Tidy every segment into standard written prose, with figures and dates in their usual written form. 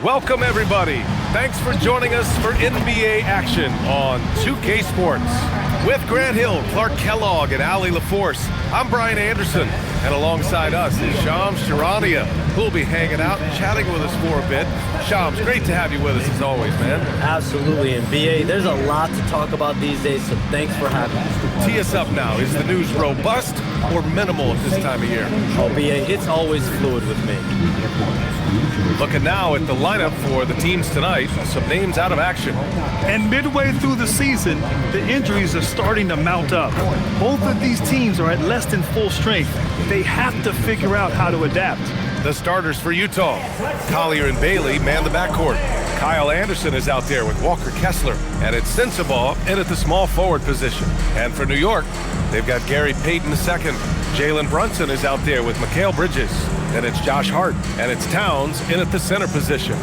Welcome, everybody. Thanks for joining us for NBA action on 2K Sports. With Grant Hill, Clark Kellogg, and Ali LaForce, I'm Brian Anderson, and alongside us is Shams Charania, who will be hanging out and chatting with us for a bit. Shams, great to have you with us as always, man. Absolutely, and BA, there's a lot to talk about these days, so thanks for having us. Tee us up now. Is the news robust or minimal at this time of year? Oh, BA, it's always fluid with me. Looking now at the lineup for the teams tonight, some names out of action. And midway through the season, the injuries are starting to mount up. Both of these teams are at less than full strength. They have to figure out how to adapt. The starters for Utah, Collier and Bailey man the backcourt. Kyle Anderson is out there with Walker Kessler, and it's Sensabaugh in at the small forward position. And for New York, they've got Gary Payton II. Jalen Brunson is out there with Mikal Bridges. And it's Josh Hart, and it's Towns in at the center position.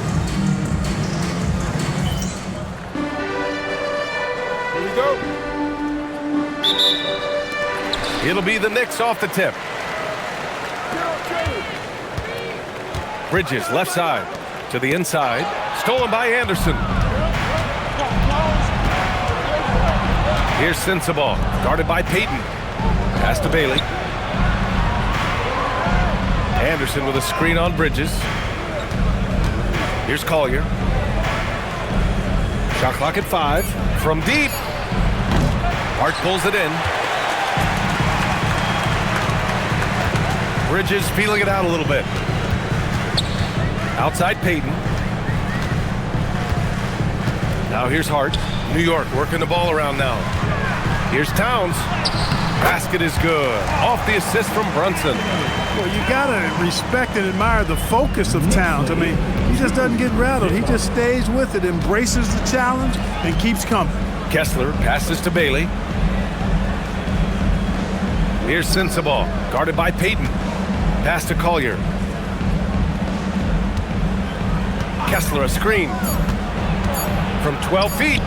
Here we go. It'll be the Knicks off the tip. Bridges left side to the inside, stolen by Anderson. Here's Sensabaugh, guarded by Payton. Pass to Bailey. Anderson with a screen on Bridges. Here's Collier. Shot clock at 5. From deep. Hart pulls it in. Bridges feeling it out a little bit. Outside Payton. Now here's Hart. New York working the ball around now. Here's Towns. Basket is good. Off the assist from Brunson. Well, you got to respect and admire the focus of Towns. I mean, he just doesn't get rattled. He just stays with it, embraces the challenge, and keeps coming. Kessler passes to Bailey. Here's Sensabaugh, guarded by Payton. Pass to Collier. Kessler a screen. From 12 feet.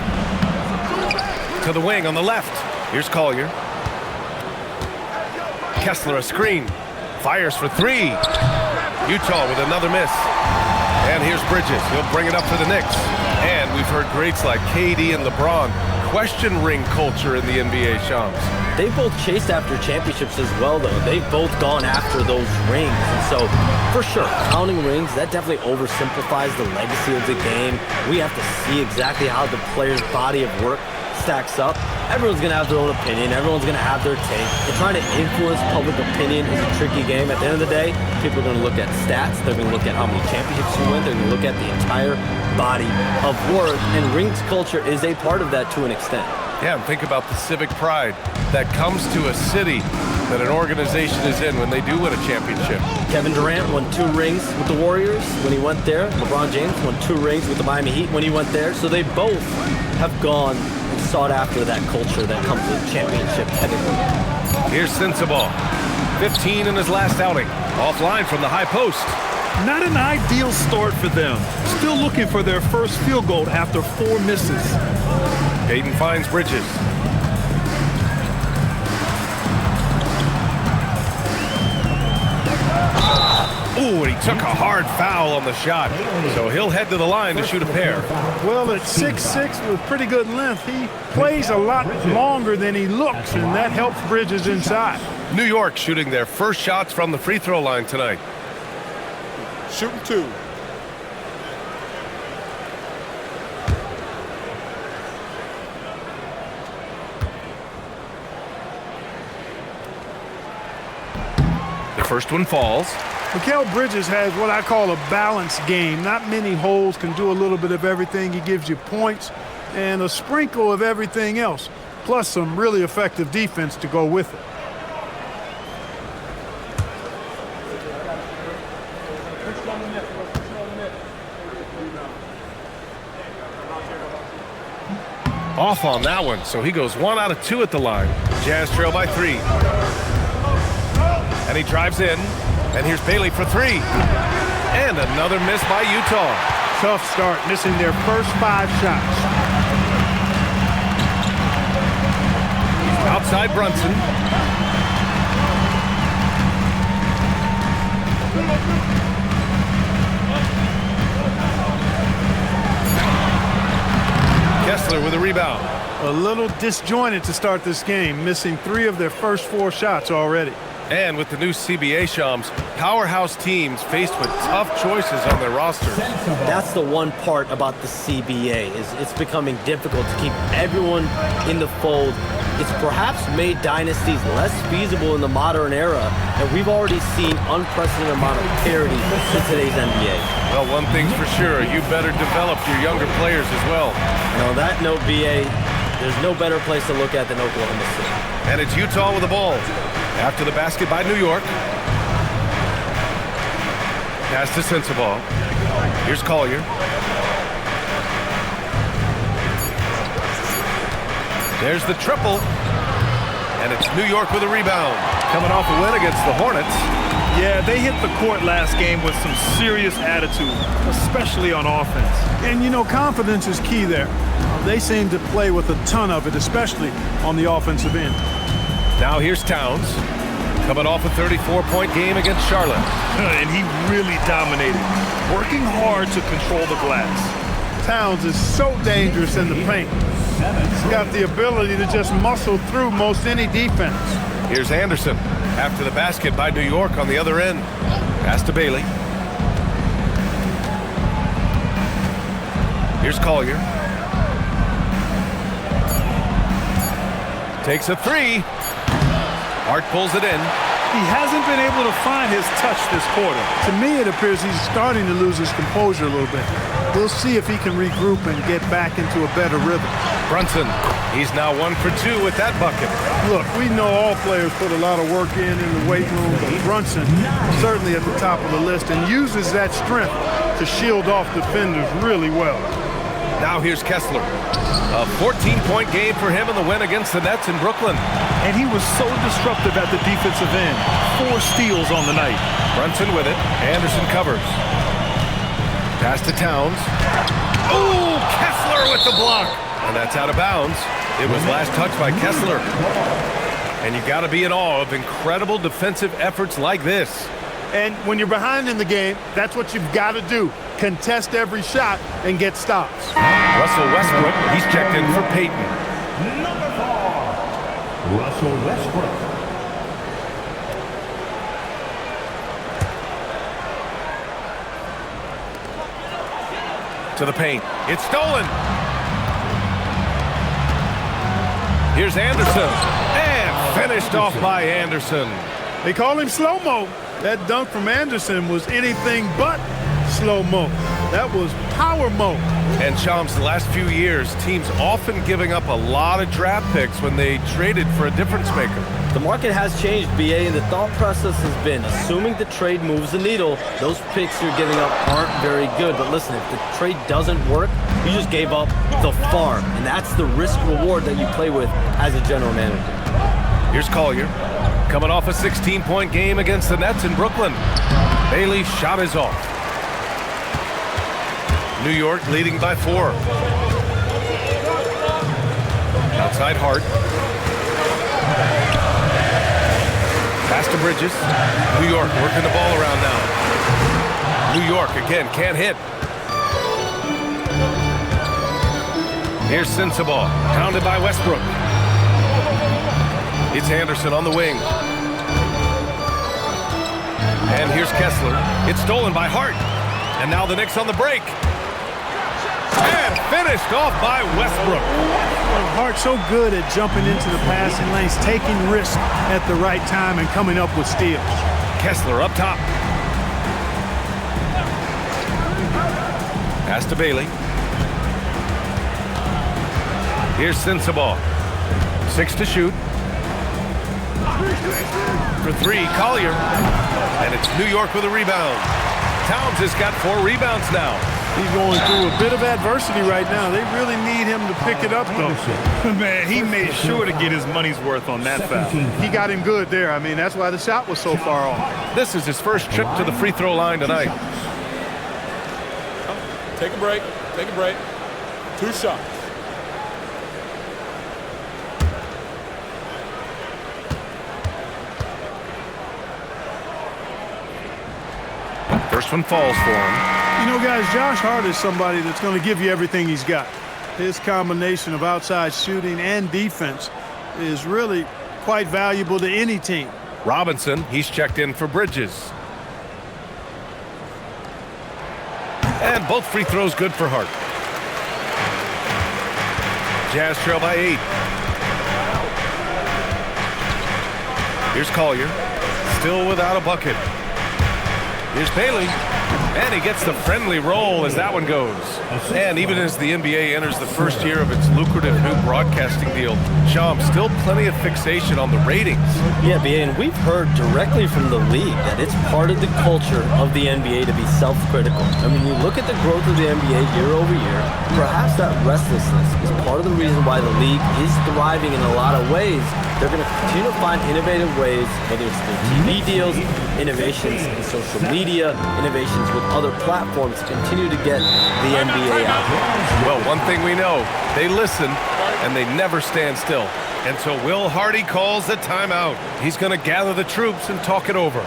To the wing on the left. Here's Collier. Kessler a screen. Fires for 3. Utah with another miss. And here's Bridges. He'll bring it up for the Knicks. And we've heard greats like KD and LeBron question ring culture in the NBA, Shams. They both chased after championships as well, though. They've both gone after those rings. And so, for sure, counting rings, that definitely oversimplifies the legacy of the game. We have to see exactly how the player's body of work stacks up. Everyone's going to have their own opinion. Everyone's going to have their take. And trying to influence public opinion is a tricky game. At the end of the day, people are going to look at stats. They're going to look at how many championships you win. They're going to look at the entire body of work. And rings culture is a part of that to an extent. Yeah, and think about the civic pride that comes to a city that an organization is in when they do win a championship. Kevin Durant won 2 rings with the Warriors when he went there. LeBron James won 2 rings with the Miami Heat when he went there. So they both have gone and sought after that culture that comes with championship pedigree. Here's Sensabaugh. 15 in his last outing. Offline from the high post. Not an ideal start for them. Still looking for their first field goal after 4 misses. Payton finds Bridges. Ooh, and he took a hard foul on the shot. So he'll head to the line to shoot a pair. Well, at 6'6" with pretty good length, he plays a lot longer than he looks, and that helps Bridges inside. New York shooting their first shots from the free throw line tonight. Shooting 2. The first one falls. Mikal Bridges has what I call a balanced game. Not many holes, can do a little bit of everything. He gives you points and a sprinkle of everything else, plus some really effective defense to go with it. Off on that one, so he goes 1 out of 2 at the line. Jazz trail by 3. And he drives in, and here's Bailey for 3. And another miss by Utah. Tough start, missing their first 5 shots. Outside Brunson. with a rebound. A little disjointed to start this game, missing 3 of their first 4 shots already. And with the new CBA, Shams, powerhouse teams faced with tough choices on their rosters. That's the one part about the CBA, is it's becoming difficult to keep everyone in the fold. It's perhaps made dynasties less feasible in the modern era, and we've already seen unprecedented amount of parity in today's NBA. Well, one thing's for sure, you better develop your younger players as well. And on that note, BA, there's no better place to look at than Oklahoma City. And it's Utah with the ball. After the basket by New York. Pass to Sensabaugh. Here's Collier. There's the triple. And it's New York with a rebound. Coming off a win against the Hornets. Yeah, they hit the court last game with some serious attitude, especially on offense. And, you know, confidence is key there. They seem to play with a ton of it, especially on the offensive end. Now here's Towns. Coming off a 34-point game against Charlotte. And he really dominated, working hard to control the glass. Towns is so dangerous in the paint. He's got the ability to just muscle through most any defense. Here's Anderson. After the basket by New York on the other end. Pass to Bailey. Here's Collier. Takes a 3. Hart pulls it in. He hasn't been able to find his touch this quarter. To me, it appears he's starting to lose his composure a little bit. We'll see if he can regroup and get back into a better rhythm. Brunson, he's now 1 for 2 with that bucket. Look, we know all players put a lot of work in the weight room, but Brunson certainly at the top of the list and uses that strength to shield off defenders really well. Now here's Kessler. A 14-point game for him in the win against the Nets in Brooklyn. And he was so disruptive at the defensive end. 4 steals on the night. Brunson with it. Anderson covers. Pass to Towns. Oh, Kessler with the block. And that's out of bounds. It was last touched by Kessler. And you got to be in awe of incredible defensive efforts like this. And when you're behind in the game, that's what you've got to do. Contest every shot and get stops. Russell Westbrook, he's checked in for Peyton. Number 4, Russell Westbrook. To the paint. It's stolen. Here's Anderson. And finished off by Anderson. They call him slow-mo. That dunk from Anderson was anything but slow-mo. That was power-mo. And Shams, the last few years, teams often giving up a lot of draft picks when they traded for a difference maker. The market has changed, BA, and the thought process has been, assuming the trade moves the needle, those picks you're giving up aren't very good. But listen, if the trade doesn't work, you just gave up the farm. And that's the risk-reward that you play with as a general manager. Here's Collier. Coming off a 16-point game against the Nets in Brooklyn. Bailey's shot is off. New York leading by 4. Outside Hart. Pass to Bridges. New York working the ball around now. New York again can't hit. Here's Sensabaugh, pounded by Westbrook. It's Anderson on the wing. And here's Kessler. It's stolen by Hart. And now the Knicks on the break. And finished off by Westbrook. Hart's so good at jumping into the passing lanes, taking risks at the right time and coming up with steals. Kessler up top. Pass to Bailey. Here's Sensabaugh. 6 to shoot. For 3, Collier. And it's New York with a rebound. Towns has got 4 rebounds now. He's going through a bit of adversity right now. They really need him to pick it up, though. Man, he made sure to get his money's worth on that foul. He got him good there. I mean, that's why the shot was so far off. This is his first trip to the free throw line tonight. Take a break. Take a break. 2 shots. First one falls for him. You know, guys, Josh Hart is somebody that's going to give you everything he's got. His combination of outside shooting and defense is really quite valuable to any team. Robinson, he's checked in for Bridges. And both free throws good for Hart. Jazz trail by 8. Here's Collier, still without a bucket. Here's Bailey, and he gets the friendly roll as that one goes. And even as the NBA enters the first year of its lucrative new broadcasting deal, Sham, still plenty of fixation on the ratings. Yeah, BA, and we've heard directly from the league that it's part of the culture of the NBA to be self-critical. I mean, you look at the growth of the NBA year over year, perhaps that restlessness is part of the reason why the league is thriving in a lot of ways. They're going to continue to find innovative ways, whether it's through TV deals, innovations in social media, innovations with other platforms to continue to get the NBA out there. Well, one thing we know, they listen and they never stand still. And so Will Hardy calls the timeout. He's going to gather the troops and talk it over.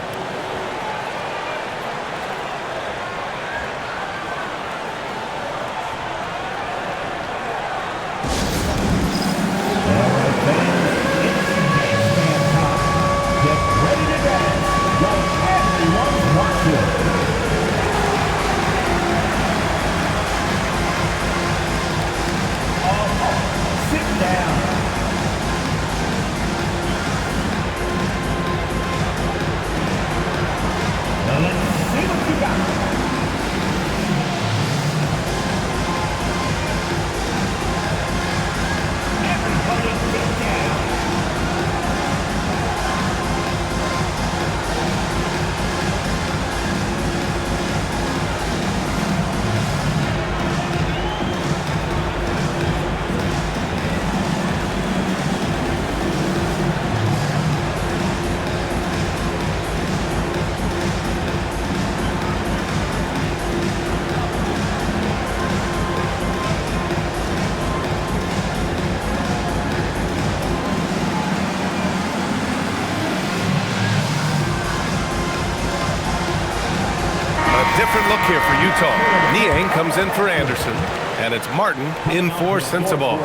Different look here for Utah. Niang comes in for Anderson, and it's Martin in for Sensabaugh.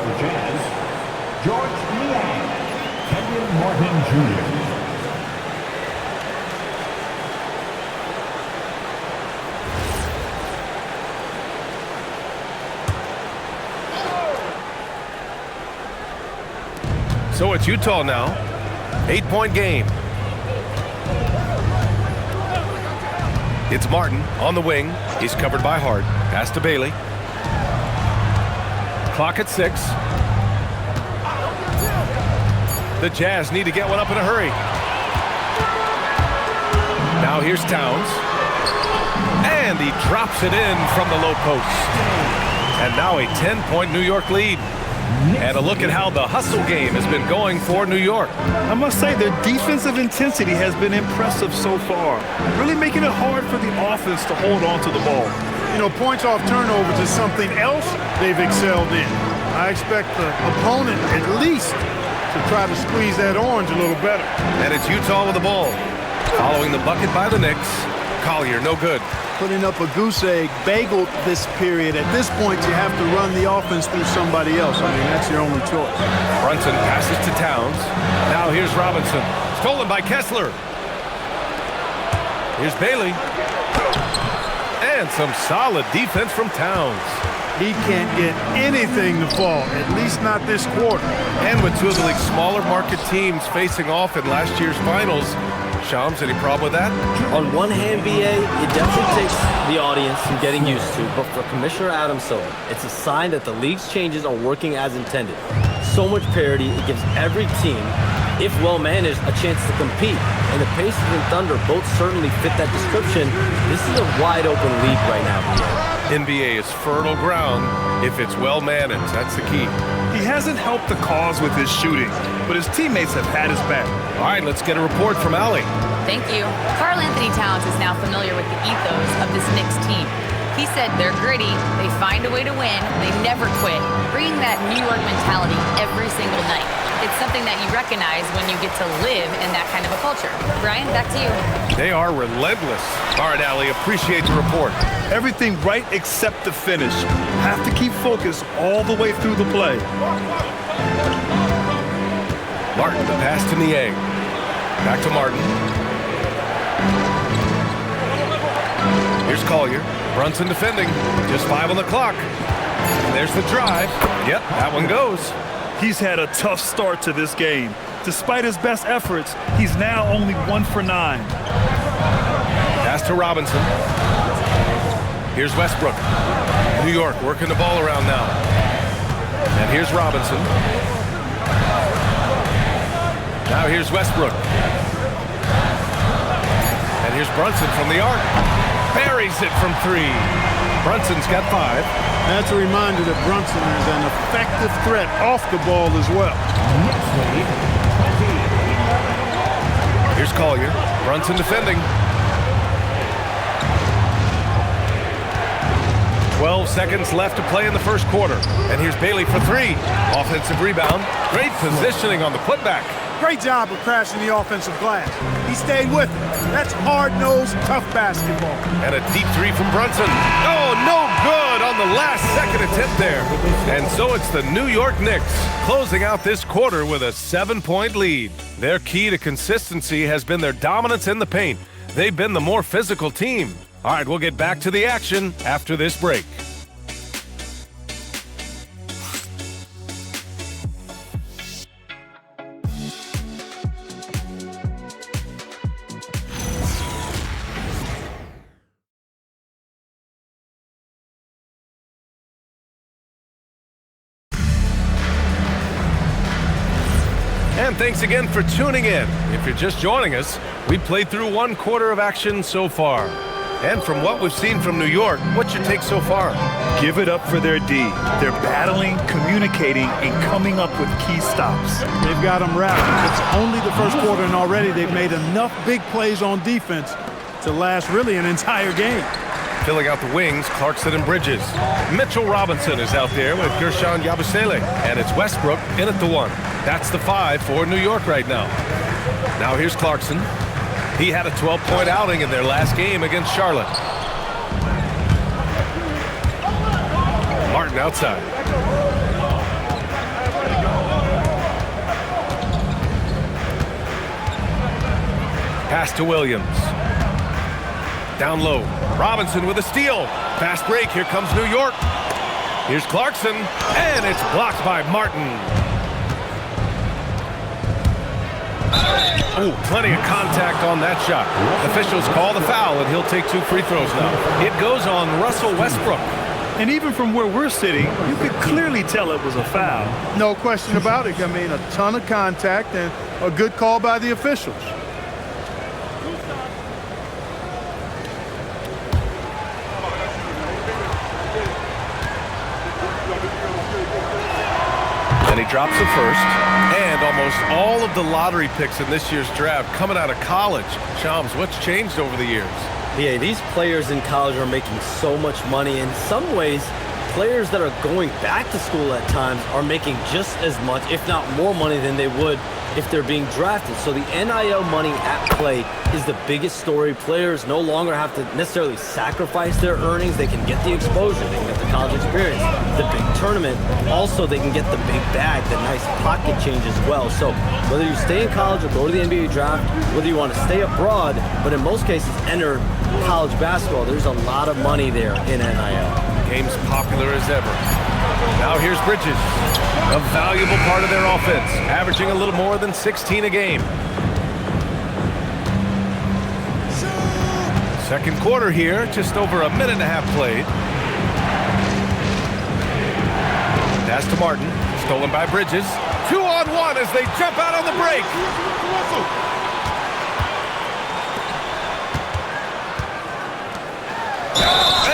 George Niang, Kenyon Martin Jr. So it's Utah now. 8-point game. It's Martin on the wing. He's covered by Hart. Pass to Bailey. Clock at 6. The Jazz need to get one up in a hurry. Now here's Towns. And he drops it in from the low post. And now a 10-point New York lead. And a look at how the hustle game has been going for New York. I must say their defensive intensity has been impressive so far, really making it hard for the offense to hold on to the ball. You know, points off turnovers is something else they've excelled in. I expect the opponent at least to try to squeeze that orange a little better. And it's Utah with the ball. Following the bucket by the Knicks. Collier, no good. Putting up a goose egg, bageled this period. At this point, you have to run the offense through somebody else. I mean, that's your only choice. Brunson passes to Towns. Now here's Robinson. Stolen by Kessler. Here's Bailey. And some solid defense from Towns. He can't get anything to fall, at least not this quarter. And with two of the league's smaller market teams facing off in last year's finals, Shams, any problem with that? On one hand, BA, it definitely takes the audience some getting used to, but for Commissioner Adam Silver, it's a sign that the league's changes are working as intended. So much parity, it gives every team, if well managed, a chance to compete. And the Pacers and Thunder both certainly fit that description. This is a wide open league right now, BA. NBA is fertile ground if it's well managed. That's the key. He hasn't helped the cause with his shooting, but his teammates have had his back. All right, let's get a report from Allie. Thank you. Karl Anthony Towns is now familiar with the ethos of this Knicks team. He said they're gritty, they find a way to win, they never quit, bringing that New York mentality every single night. It's something that you recognize when you get to live in that kind of a culture. Brian, back to you. They are relentless. All right, Allie, appreciate the report. Everything right except the finish. Have to keep focused all the way through the play. Martin, the pass to Niang. Back to Martin. Here's Collier. Brunson defending. Just 5 on the clock. And there's the drive. Yep, that one goes. He's had a tough start to this game. Despite his best efforts, he's now only 1 for 9. Pass to Robinson. Here's Westbrook. New York working the ball around now. And here's Robinson. Now here's Westbrook. And here's Brunson from the arc. Buries it from 3. Brunson's got 5. That's a reminder that Brunson is an effective threat off the ball as well. Here's Collier. Brunson defending. 12 seconds left to play in the first quarter. And here's Bailey for 3. Offensive rebound. Great positioning on the putback. Great job of crashing the offensive glass. He stayed with it. That's hard-nosed, tough basketball. And a deep 3 from Brunson. Oh, no good on the last second attempt there. And so it's the New York Knicks closing out this quarter with a 7-point lead. Their key to consistency has been their dominance in the paint. They've been the more physical team. All right, we'll get back to the action after this break. And thanks again for tuning in. If you're just joining us, we played through 1 quarter of action so far. And from what we've seen from New York, what's your take so far? Give it up for their D. They're battling, communicating, and coming up with key stops. They've got them wrapped. It's only the first quarter, and already they've made enough big plays on defense to last really an entire game. Filling out the wings, Clarkson and Bridges. Mitchell Robinson is out there with Gershon Yabusele. And it's Westbrook in at the 1. That's the 5 for New York right now. Now here's Clarkson. He had a 12-point outing in their last game against Charlotte. Martin outside. Pass to Williams. Down low. Robinson with a steal. Fast break. Here comes New York. Here's Clarkson. And it's blocked by Martin. Oh, plenty of contact on that shot. Officials call the foul, and he'll take 2 free throws now. It goes on Russell Westbrook. And even from where we're sitting, you could clearly tell it was a foul. No question about it. I mean, a ton of contact and a good call by the officials. And he drops the first. And almost all of the lottery picks in this year's draft coming out of college. Shams, what's changed over the years? Yeah, these players in college are making so much money. In some ways, players that are going back to school at times are making just as much, if not more money than they would if they're being drafted. So the NIL money at play is the biggest story. Players no longer have to necessarily sacrifice their earnings. They can get the exposure. They can get the college experience, the big tournament. Also, they can get the big bag, the nice pocket change as well. So whether you stay in college or go to the NBA draft, whether you want to stay abroad, but in most cases enter college basketball, there's a lot of money there in NIL. Game's popular as ever. Now here's Bridges, a valuable part of their offense, averaging a little more than 16 a game. Second quarter here, just over a minute and a half played. Pass to Martin, stolen by Bridges. 2-on-1 as they jump out on the break.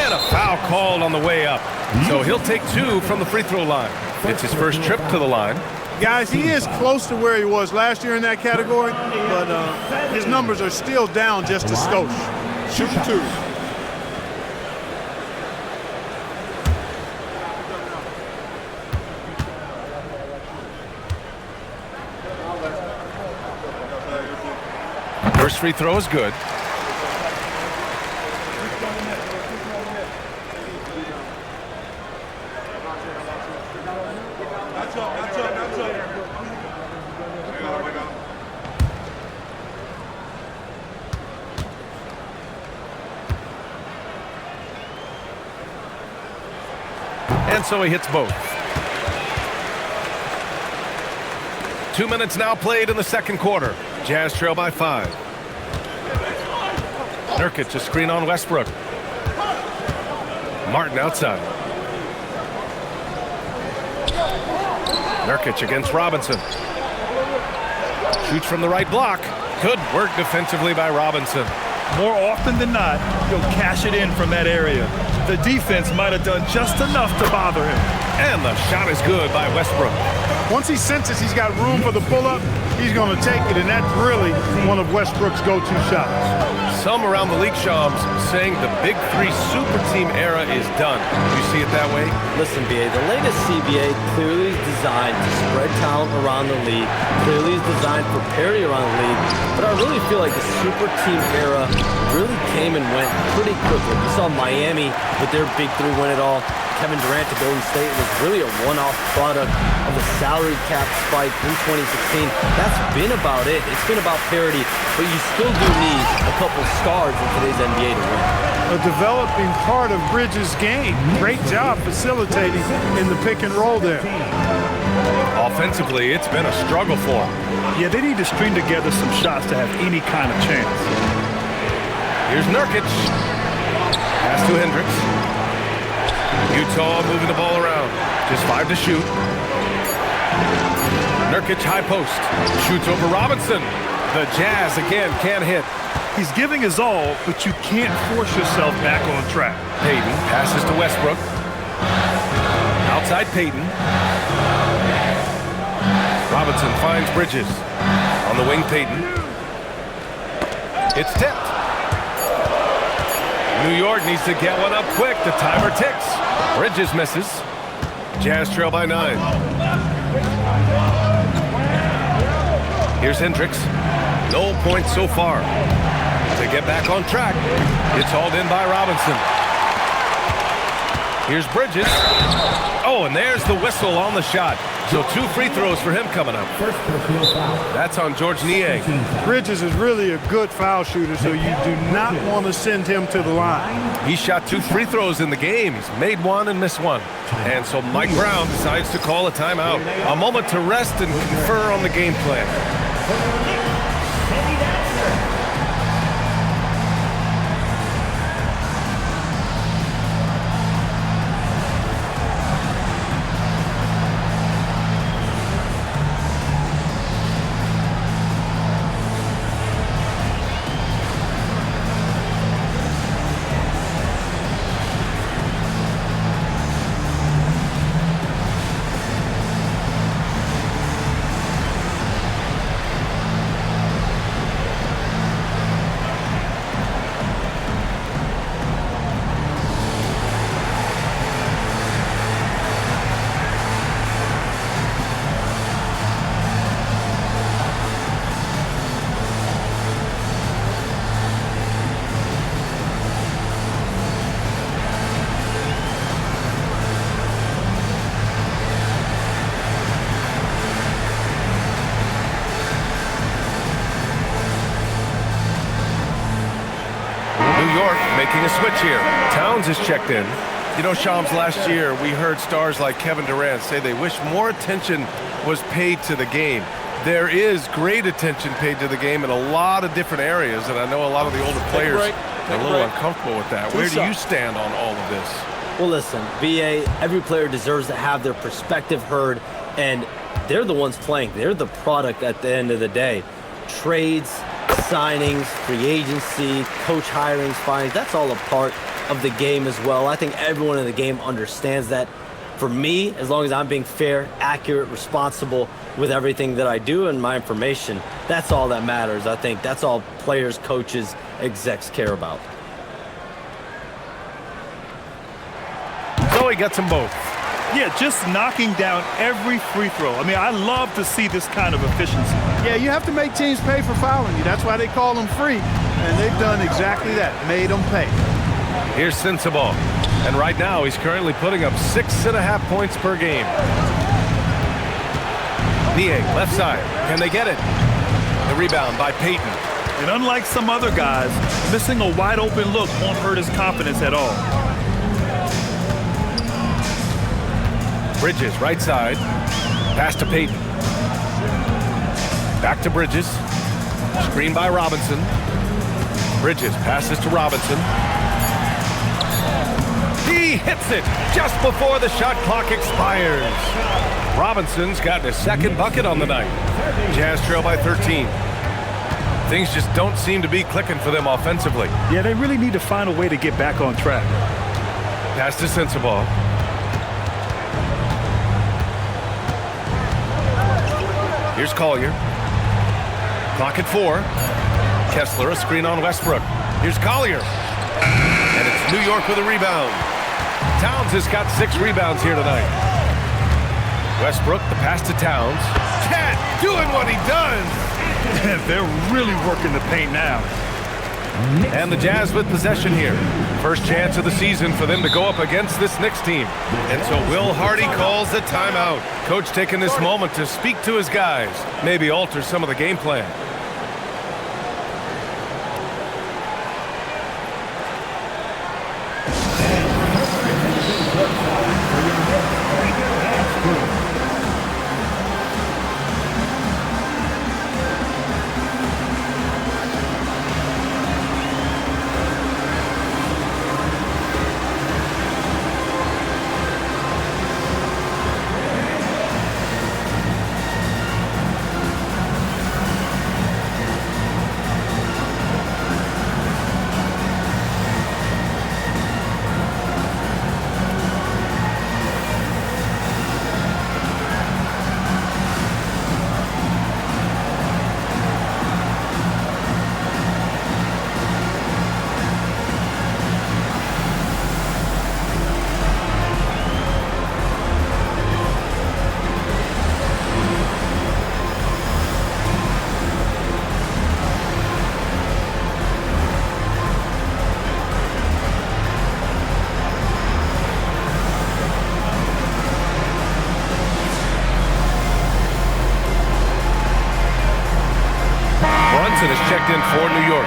And a foul called on the way up. So he'll take 2 from the free throw line. It's his first trip to the line. Guys, he is close to where he was last year in that category, but his numbers are still down just a skosh. Shoot 2. First free throw is good. And so he hits both. 2 minutes now played in the second quarter. Jazz trail by 5. Nurkic, a screen on Westbrook. Martin outside. Nurkic against Robinson. Shoots from the right block. Good work defensively by Robinson. More often than not, he'll cash it in from that area. The defense might have done just enough to bother him. And the shot is good by Westbrook. Once he senses he's got room for the pull-up, he's going to take it, and that's really one of Westbrook's go-to shots. Some around the league, Shams, saying the Big Three super team era is done. Do you see it that way? Listen, BA, the latest CBA clearly is designed to spread talent around the league, clearly is designed for parity around the league, but I really feel like the super team era really came and went pretty quickly. We saw Miami with their Big Three win it all. Kevin Durant to Golden State was really a one-off product of a salary cap spike in 2016. That's been about it. It's been about parity, but you still do need a couple stars in today's NBA to win. A developing part of Bridges' game. Great job facilitating in the pick and roll there. Offensively, it's been a struggle for him. Yeah, they need to string together some shots to have any kind of chance. Here's Nurkic. Pass to Hendricks. Utah moving the ball around. Just 5 to shoot. Nurkic high post. Shoots over Robinson. The Jazz again can't hit. He's giving his all, but you can't force yourself back on track. Payton passes to Westbrook. Outside Payton. Robinson finds Bridges. On the wing, Payton. It's tipped. New York needs to get one up quick. The timer ticks. Bridges misses. Jazz trail by 9. Here's Hendricks. No points so far. To get back on track. It's hauled in by Robinson. Here's Bridges. Oh, and there's the whistle on the shot. So 2 free throws for him coming up. That's on George Niang. Bridges is really a good foul shooter, so you do not want to send him to the line. He shot 2 free throws in the game. He's made 1 and missed 1. And so Mike Brown decides to call a timeout. A moment to rest and confer on the game plan. New York making a switch here. Towns is checked in. You know, Shams, last year we heard stars like Kevin Durant say they wish more attention was paid to the game. There is great attention paid to the game in a lot of different areas, and I know a lot of the older players are a little uncomfortable with that. Where do you stand on all of this? Well, listen, BA, every player deserves to have their perspective heard, and they're the ones playing. They're the product at the end of the day. Trades, signings, free agency, coach hirings, firings, that's all a part of the game as well. I think everyone in the game understands that. For me, as long as I'm being fair, accurate, responsible with everything that I do and my information, that's all that matters. I think that's all players, coaches, execs care about. So he gets them both. Yeah, just knocking down every free throw. I mean, I love to see this kind of efficiency. Yeah, you have to make teams pay for fouling you. That's why they call them free. And they've done exactly that, made them pay. Here's Sensabaugh. And right now, he's currently putting up 6.5 points per game. Niang, left side. Can they get it? The rebound by Payton. And unlike some other guys, missing a wide open look won't hurt his confidence at all. Bridges, right side. Pass to Peyton. Back to Bridges. Screen by Robinson. Bridges passes to Robinson. He hits it just before the shot clock expires. Robinson's gotten his second bucket on the night. Jazz trail by 13. Things just don't seem to be clicking for them offensively. Yeah, they really need to find a way to get back on track. Pass to Sensabaugh. Here's Collier. Clock at 4. Kessler, a screen on Westbrook. Here's Collier. And it's New York with a rebound. Towns has got 6 rebounds here tonight. Westbrook, the pass to Towns. Cat doing what he does. They're really working the paint now. And the Jazz with possession here. First chance of the season for them to go up against this Knicks team. And so Will Hardy calls the timeout. Coach taking this moment to speak to his guys. Maybe alter some of the game plan. Is checked in for New York.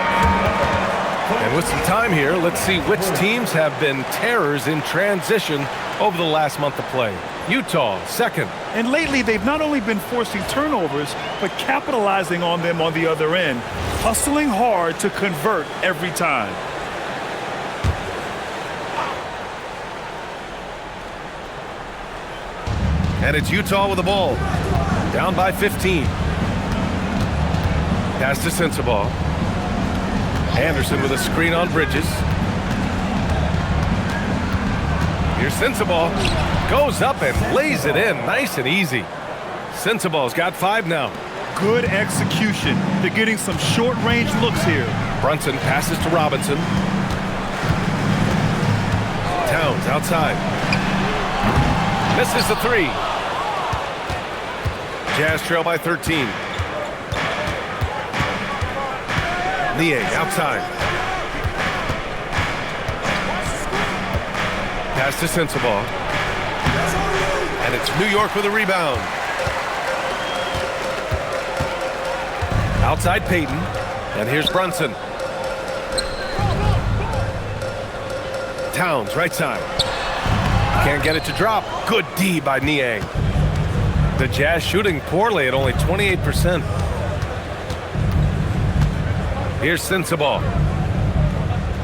And with some time here, let's see which teams have been terrors in transition over the last month of play. Utah, second. And lately, they've not only been forcing turnovers, but capitalizing on them on the other end, hustling hard to convert every time. And it's Utah with the ball. Down by 15. Pass to Sensabaugh. Anderson with a screen on Bridges. Here's Sensabaugh. Goes up and lays it in. Nice and easy. Sensabaugh's got 5 now. Good execution. They're getting some short-range looks here. Brunson passes to Robinson. Towns outside. Misses the 3. Jazz trail by 13. Niang outside. Pass to Sensabaugh. And it's New York with a rebound. Outside Peyton. And here's Brunson. Towns, right side. Can't get it to drop. Good D by Niang. The Jazz shooting poorly at only 28%. Here's Sensabaugh.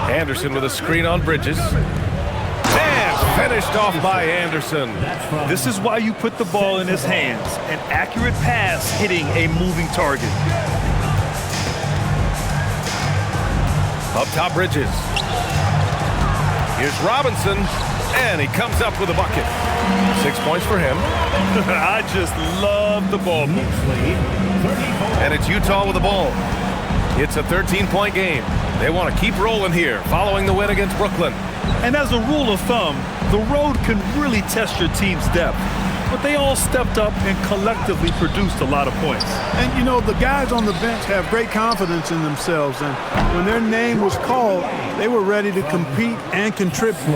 Anderson with a screen on Bridges. And finished off by Anderson. This is why you put the ball in his hands. An accurate pass hitting a moving target. Up top, Bridges. Here's Robinson. And he comes up with a bucket. 6 points for him. I just love the ball. And it's Utah with the ball. It's a 13-point game. They want to keep rolling here following the win against Brooklyn. And as a rule of thumb, the road can really test your team's depth. But they all stepped up and collectively produced a lot of points. And, you know, the guys on the bench have great confidence in themselves. And when their name was called, they were ready to compete and contribute.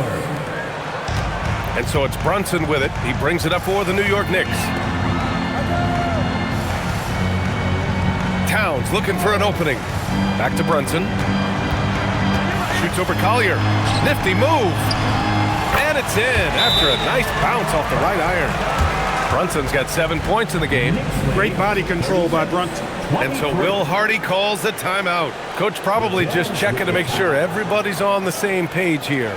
And so it's Brunson with it. He brings it up for the New York Knicks. Towns looking for an opening. Back to Brunson. Shoots over Collier. Nifty move. And And it's in after a nice bounce off the right iron. Brunson's got 7 points in the game. Great body control by Brunson. And so Will Hardy calls the timeout. Coach probably just checking to make sure everybody's on the same page here.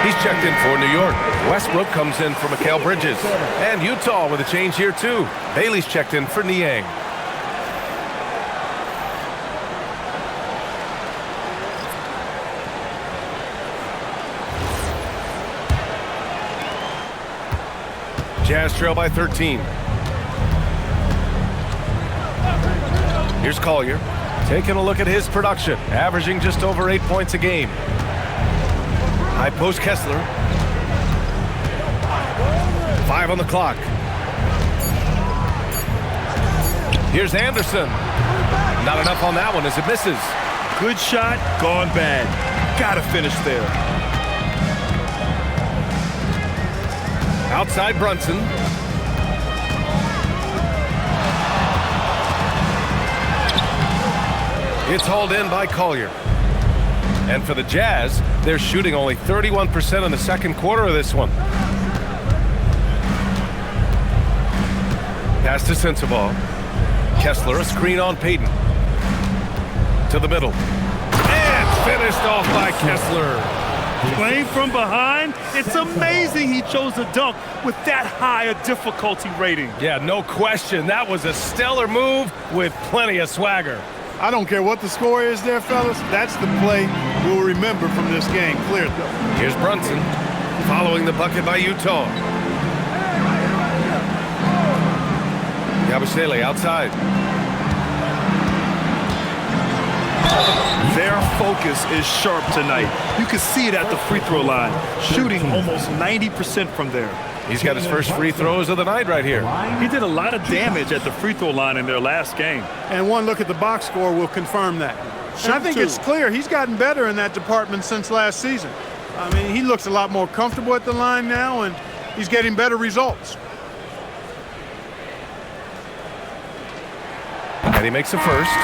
He's checked in for New York. Westbrook comes in for Mikal Bridges. And Utah with a change here too. Bailey's checked in for Niang. Jazz trail by 13. Here's Collier. Taking a look at his production. Averaging just over 8 points a game. High post Kessler. 5 on the clock. Here's Anderson. Not enough on that one as it misses. Good shot, gone bad. Gotta finish there. Outside Brunson. It's hauled in by Collier. And for the Jazz, they're shooting only 31% in the second quarter of this one. Pass to Sensabaugh. Kessler, a screen on Payton. To the middle. And finished off by Kessler. Playing from behind, it's amazing he chose a dunk with that high a difficulty rating. Yeah, no question. That was a stellar move with plenty of swagger. I don't care what the score is there, fellas. That's the play we'll remember from this game, clearly. Here's Brunson, following the bucket by Utah. Yabusele outside. Their focus is sharp tonight. You can see it at the free throw line, shooting almost 90% from there. He's got his first free throws of the night right here. He did a lot of damage at the free throw line in their last game. And one look at the box score will confirm that. And I think it's clear he's gotten better in that department since last season. I mean, he looks a lot more comfortable at the line now, and he's getting better results. And he makes a first.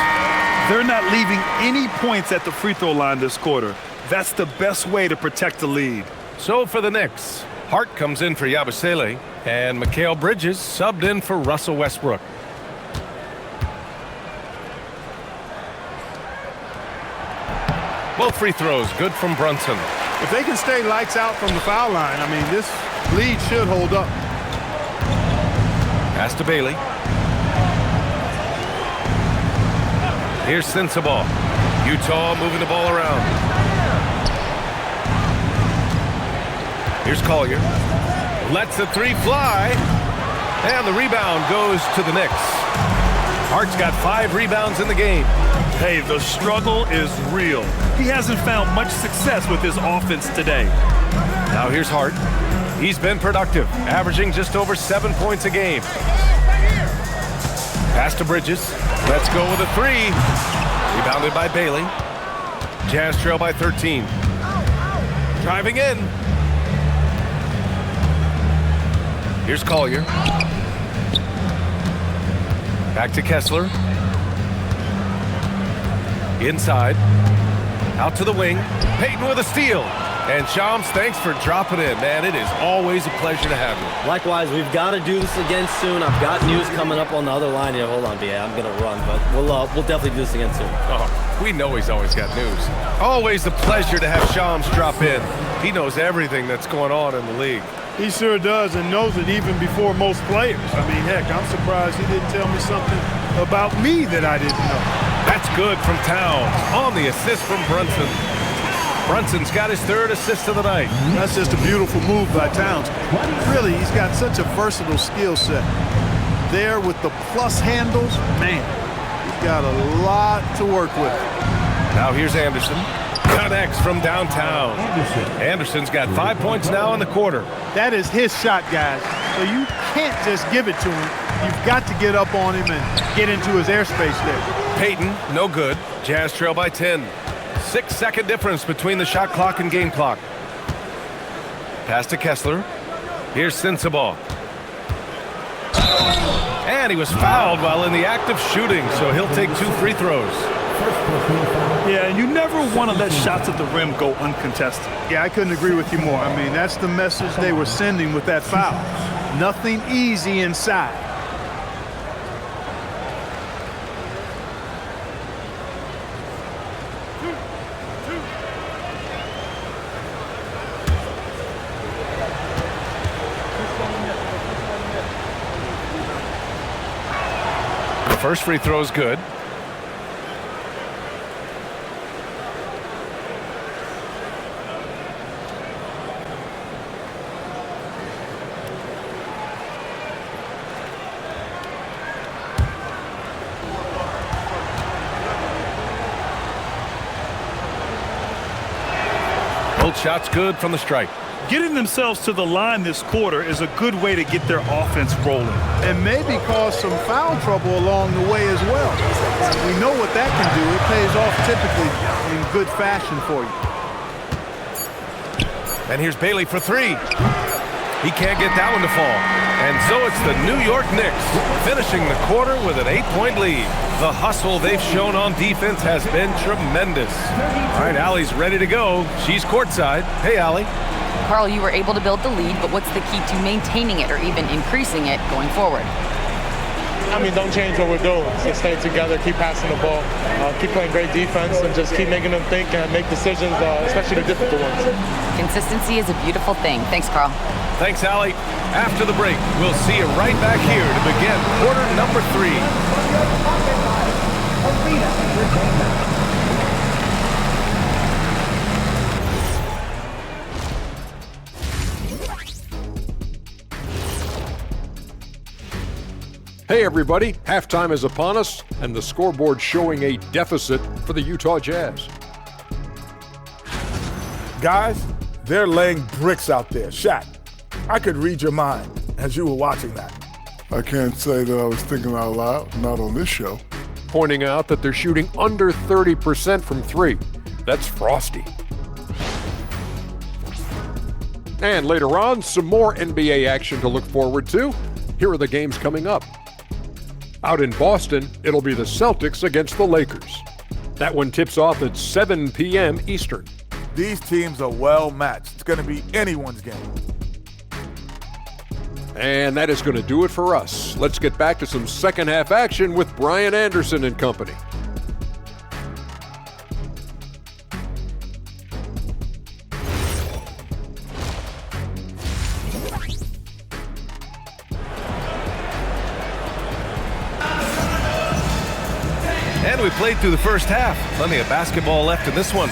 They're not leaving any points at the free throw line this quarter. That's the best way to protect the lead. So for the Knicks, Hart comes in for Yabusele, and Mikal Bridges subbed in for Russell Westbrook. Both free throws good from Brunson. If they can stay lights out from the foul line, I mean, this lead should hold up. Pass to Bailey. Here's Sensabaugh. Utah moving the ball around. Here's Collier. Lets the three fly. And the rebound goes to the Knicks. Hart's got 5 rebounds in the game. Hey, the struggle is real. He hasn't found much success with his offense today. Now here's Hart. He's been productive, averaging just over 7 points a game. Pass to Bridges. Let's go with a 3. Rebounded by Bailey. Jazz trail by 13. Driving in. Here's Collier. Back to Kessler. Inside. Out to the wing. Payton with a steal. And Shams, thanks for dropping in, man. It is always a pleasure to have you. Likewise, we've got to do this again soon. I've got news coming up on the other line here. Hold on, BA. I'm going to run, but we'll definitely do this again soon. Oh, we know he's always got news. Always a pleasure to have Shams drop in. He knows everything that's going on in the league. He sure does, and knows it even before most players. I mean, heck, I'm surprised he didn't tell me something about me that I didn't know. That's good from Towns on the assist from Brunson. Brunson's got his third assist of the night. That's just a beautiful move by Towns. Really, he's got such a versatile skill set. There with the plus handles, man, he's got a lot to work with. Now here's Anderson. Connects from downtown. Anderson's got 5 points now in the quarter. That is his shot, guys. So you can't just give it to him. You've got to get up on him and get into his airspace there. Payton, no good. Jazz trail by 10. 6-second difference between the shot clock and game clock. Pass to Kessler. Here's Sensabaugh. And he was fouled while in the act of shooting, so he'll take 2 free throws. Yeah, and you never want to let shots at the rim go uncontested. Yeah, I couldn't agree with you more. I mean, that's the message they were sending with that foul. Nothing easy inside. The first free throw is good. Both shots good from the stripe. Getting themselves to the line this quarter is a good way to get their offense rolling. And maybe cause some foul trouble along the way as well. We know what that can do. It pays off typically in good fashion for you. And here's Bailey for 3. He can't get that one to fall. And so it's the New York Knicks finishing the quarter with an 8-point lead. The hustle they've shown on defense has been tremendous. All right, Allie's ready to go. She's courtside. Hey, Allie. Carl, you were able to build the lead, but what's the key to maintaining it or even increasing it going forward? I mean, don't change what we're doing. Just stay together, keep passing the ball, keep playing great defense, and just keep making them think and make decisions, especially the difficult ones. Consistency is a beautiful thing. Thanks, Carl. Thanks, Allie. After the break, we'll see you right back here to begin quarter number 3. Hey everybody, halftime is upon us and the scoreboard showing a deficit for the Utah Jazz. Guys, they're laying bricks out there. Shaq, I could read your mind as you were watching that. I can't say that I was thinking out loud, not on this show. Pointing out that they're shooting under 30% from 3. That's frosty. And later on, some more NBA action to look forward to. Here are the games coming up. Out in Boston, it'll be the Celtics against the Lakers. That one tips off at 7 p.m. Eastern. These teams are well matched. It's going to be anyone's game. And that is going to do it for us. Let's get back to some second half action with Brian Anderson and company. And we played through the first half. Plenty of basketball left in this one.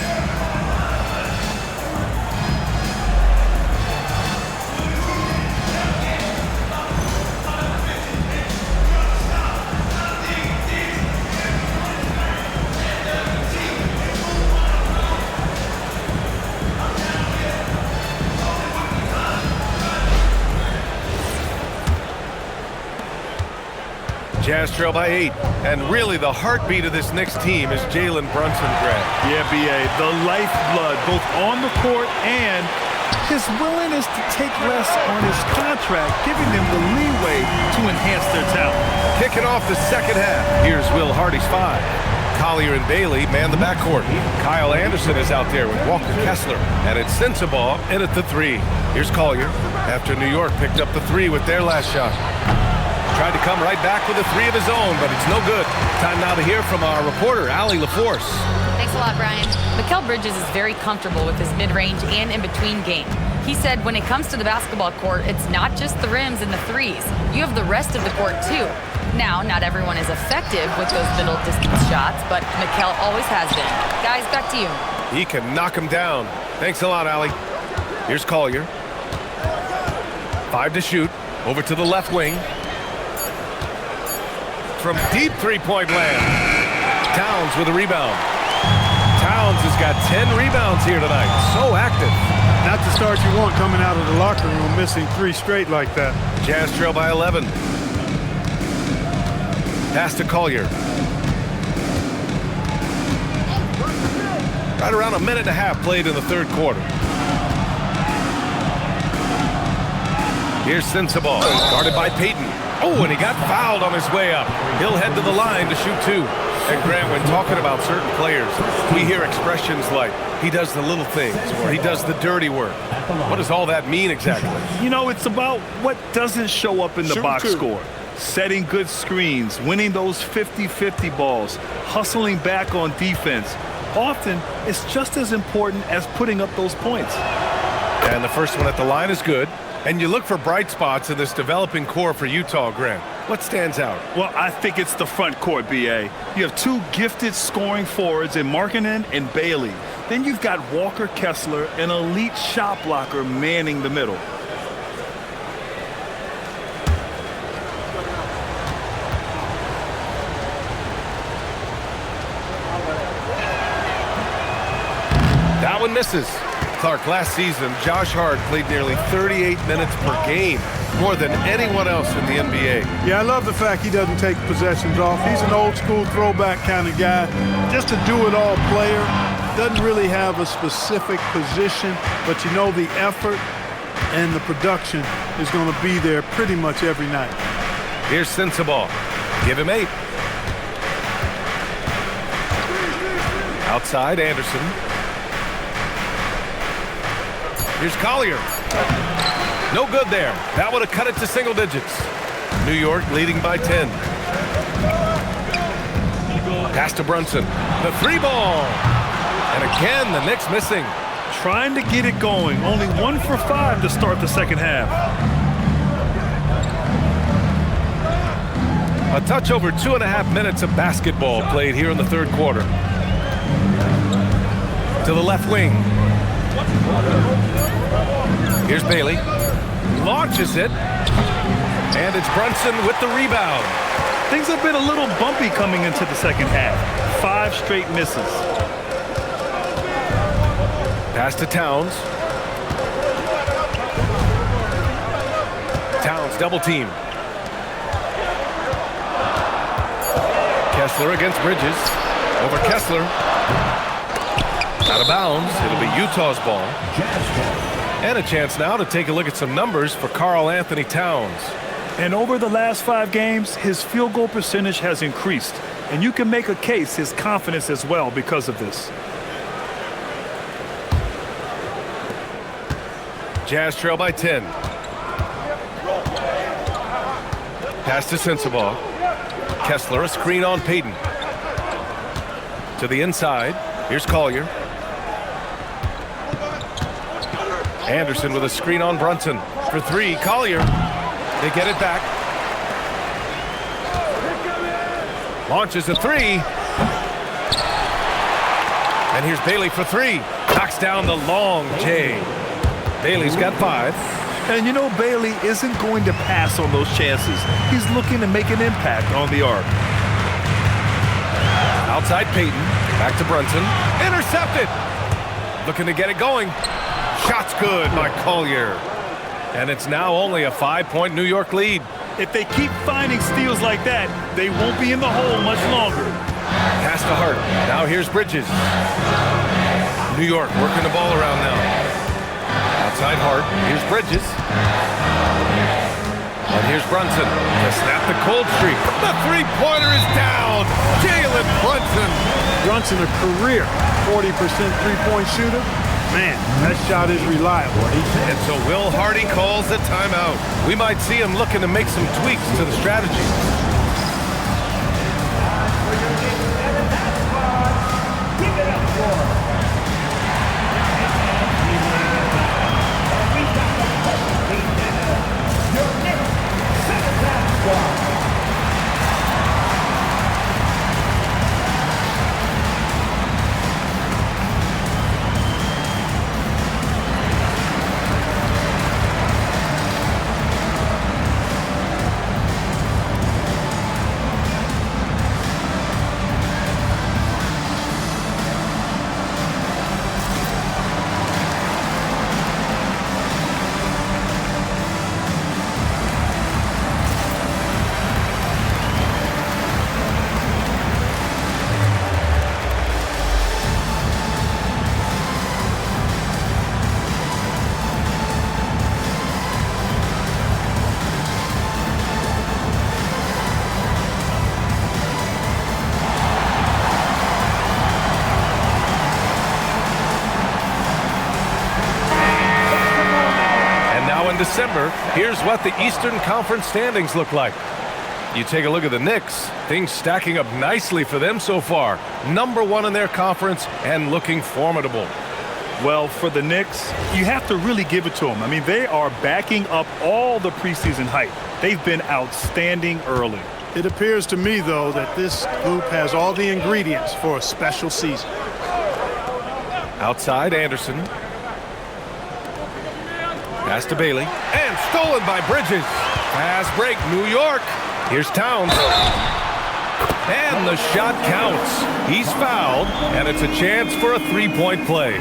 Jazz trail by 8, and really the heartbeat of this Knicks team is Jalen Brunson, Greg. Yeah, B.A., the lifeblood, both on the court and his willingness to take less on his contract, giving them the leeway to enhance their talent. Kicking off the second half, here's Will Hardy's 5. Collier and Bailey man the backcourt. Kyle Anderson is out there with Walker Kessler. And it's Sensabaugh in at the 3. Here's Collier after New York picked up the 3 with their last shot. Tried to come right back with a 3 of his own, but it's no good. Time now to hear from our reporter, Allie LaForce. Thanks a lot, Brian. Mikal Bridges is very comfortable with his mid-range and in-between game. He said when it comes to the basketball court, it's not just the rims and the threes. You have the rest of the court, too. Now, not everyone is effective with those middle-distance shots, but Mikal always has been. Guys, back to you. He can knock him down. Thanks a lot, Allie. Here's Collier. 5 to shoot. Over to the left wing. From deep three-point land. Towns with a rebound. Towns has got 10 rebounds here tonight. So active. Not the start you want coming out of the locker room, missing 3 straight like that. Jazz trail by 11. Pass to Collier. Right around a minute and a half played in the third quarter. Here's Sensabaugh, guarded by Payton. Oh, and he got fouled on his way up. He'll head to the line to shoot 2. And Grant, when talking about certain players, we hear expressions like, he does the little things, or he does the dirty work. What does all that mean exactly? You know, it's about what doesn't show up in the box score. Setting good screens, winning those 50-50 balls, hustling back on defense. Often, it's just as important as putting up those points. And the first one at the line is good. And you look for bright spots in this developing core for Utah, Grant. What stands out? Well, I think it's the front court, B.A. You have 2 gifted scoring forwards in Markkanen and Bailey. Then you've got Walker Kessler, an elite shot blocker, manning the middle. That one misses. Clark, last season, Josh Hart played nearly 38 minutes per game, more than anyone else in the NBA. Yeah, I love the fact he doesn't take possessions off. He's an old-school throwback kind of guy. Just a do-it-all player. Doesn't really have a specific position, but you know the effort and the production is going to be there pretty much every night. Here's Sensabaugh. Give him 8. Outside, Anderson. Here's Collier. No good there. That would have cut it to single digits. New York leading by 10. Pass to Brunson. The 3 ball. And again, the Knicks missing. Trying to get it going. Only 1 for 5 to start the second half. A touch over 2.5 minutes of basketball played here in the third quarter. To the left wing. Here's Bailey. Launches it. And it's Brunson with the rebound. Things have been a little bumpy coming into the second half. 5 straight misses. Pass to Towns. Towns double team. Kessler against Bridges. Over Kessler. Out of bounds. It'll be Utah's ball. And a chance now to take a look at some numbers for Karl Anthony Towns. And over the last 5 games, his field goal percentage has increased. And you can make a case his confidence as well because of this. Jazz trail by 10. Pass to Sensabaugh. Kessler, a screen on Payton. To the inside. Here's Collier. Anderson with a screen on Brunson. For 3, Collier. They get it back. Launches a 3. And here's Bailey for 3. Knocks down the long J. Bailey's got 5. And you know Bailey isn't going to pass on those chances. He's looking to make an impact on the arc. Outside Payton. Back to Brunson. Intercepted. Looking to get it going. Shot's good by Collier. And it's now only a 5-point New York lead. If they keep finding steals like that, they won't be in the hole much longer. Pass to Hart. Now here's Bridges. New York working the ball around now. Outside Hart. Here's Bridges. And here's Brunson to snap the cold streak. The three-pointer is down. Jalen Brunson. Brunson, a career 40% three-point shooter. Man, that shot is reliable. And so Will Hardy calls the timeout. We might see him looking to make some tweaks to the strategy. December, here's what the Eastern Conference standings look like. You take a look at the Knicks, things stacking up nicely for them so far. #1 in their conference and looking formidable. Well, for the Knicks, you have to really give it to them. I mean, they are backing up all the preseason hype. They've been outstanding early. It appears to me, though, that this group has all the ingredients for a special season. Outside, Anderson. Pass to Bailey. And stolen by Bridges. Fast break, New York. Here's Towns. And the shot counts. He's fouled, and it's a chance for a three-point play.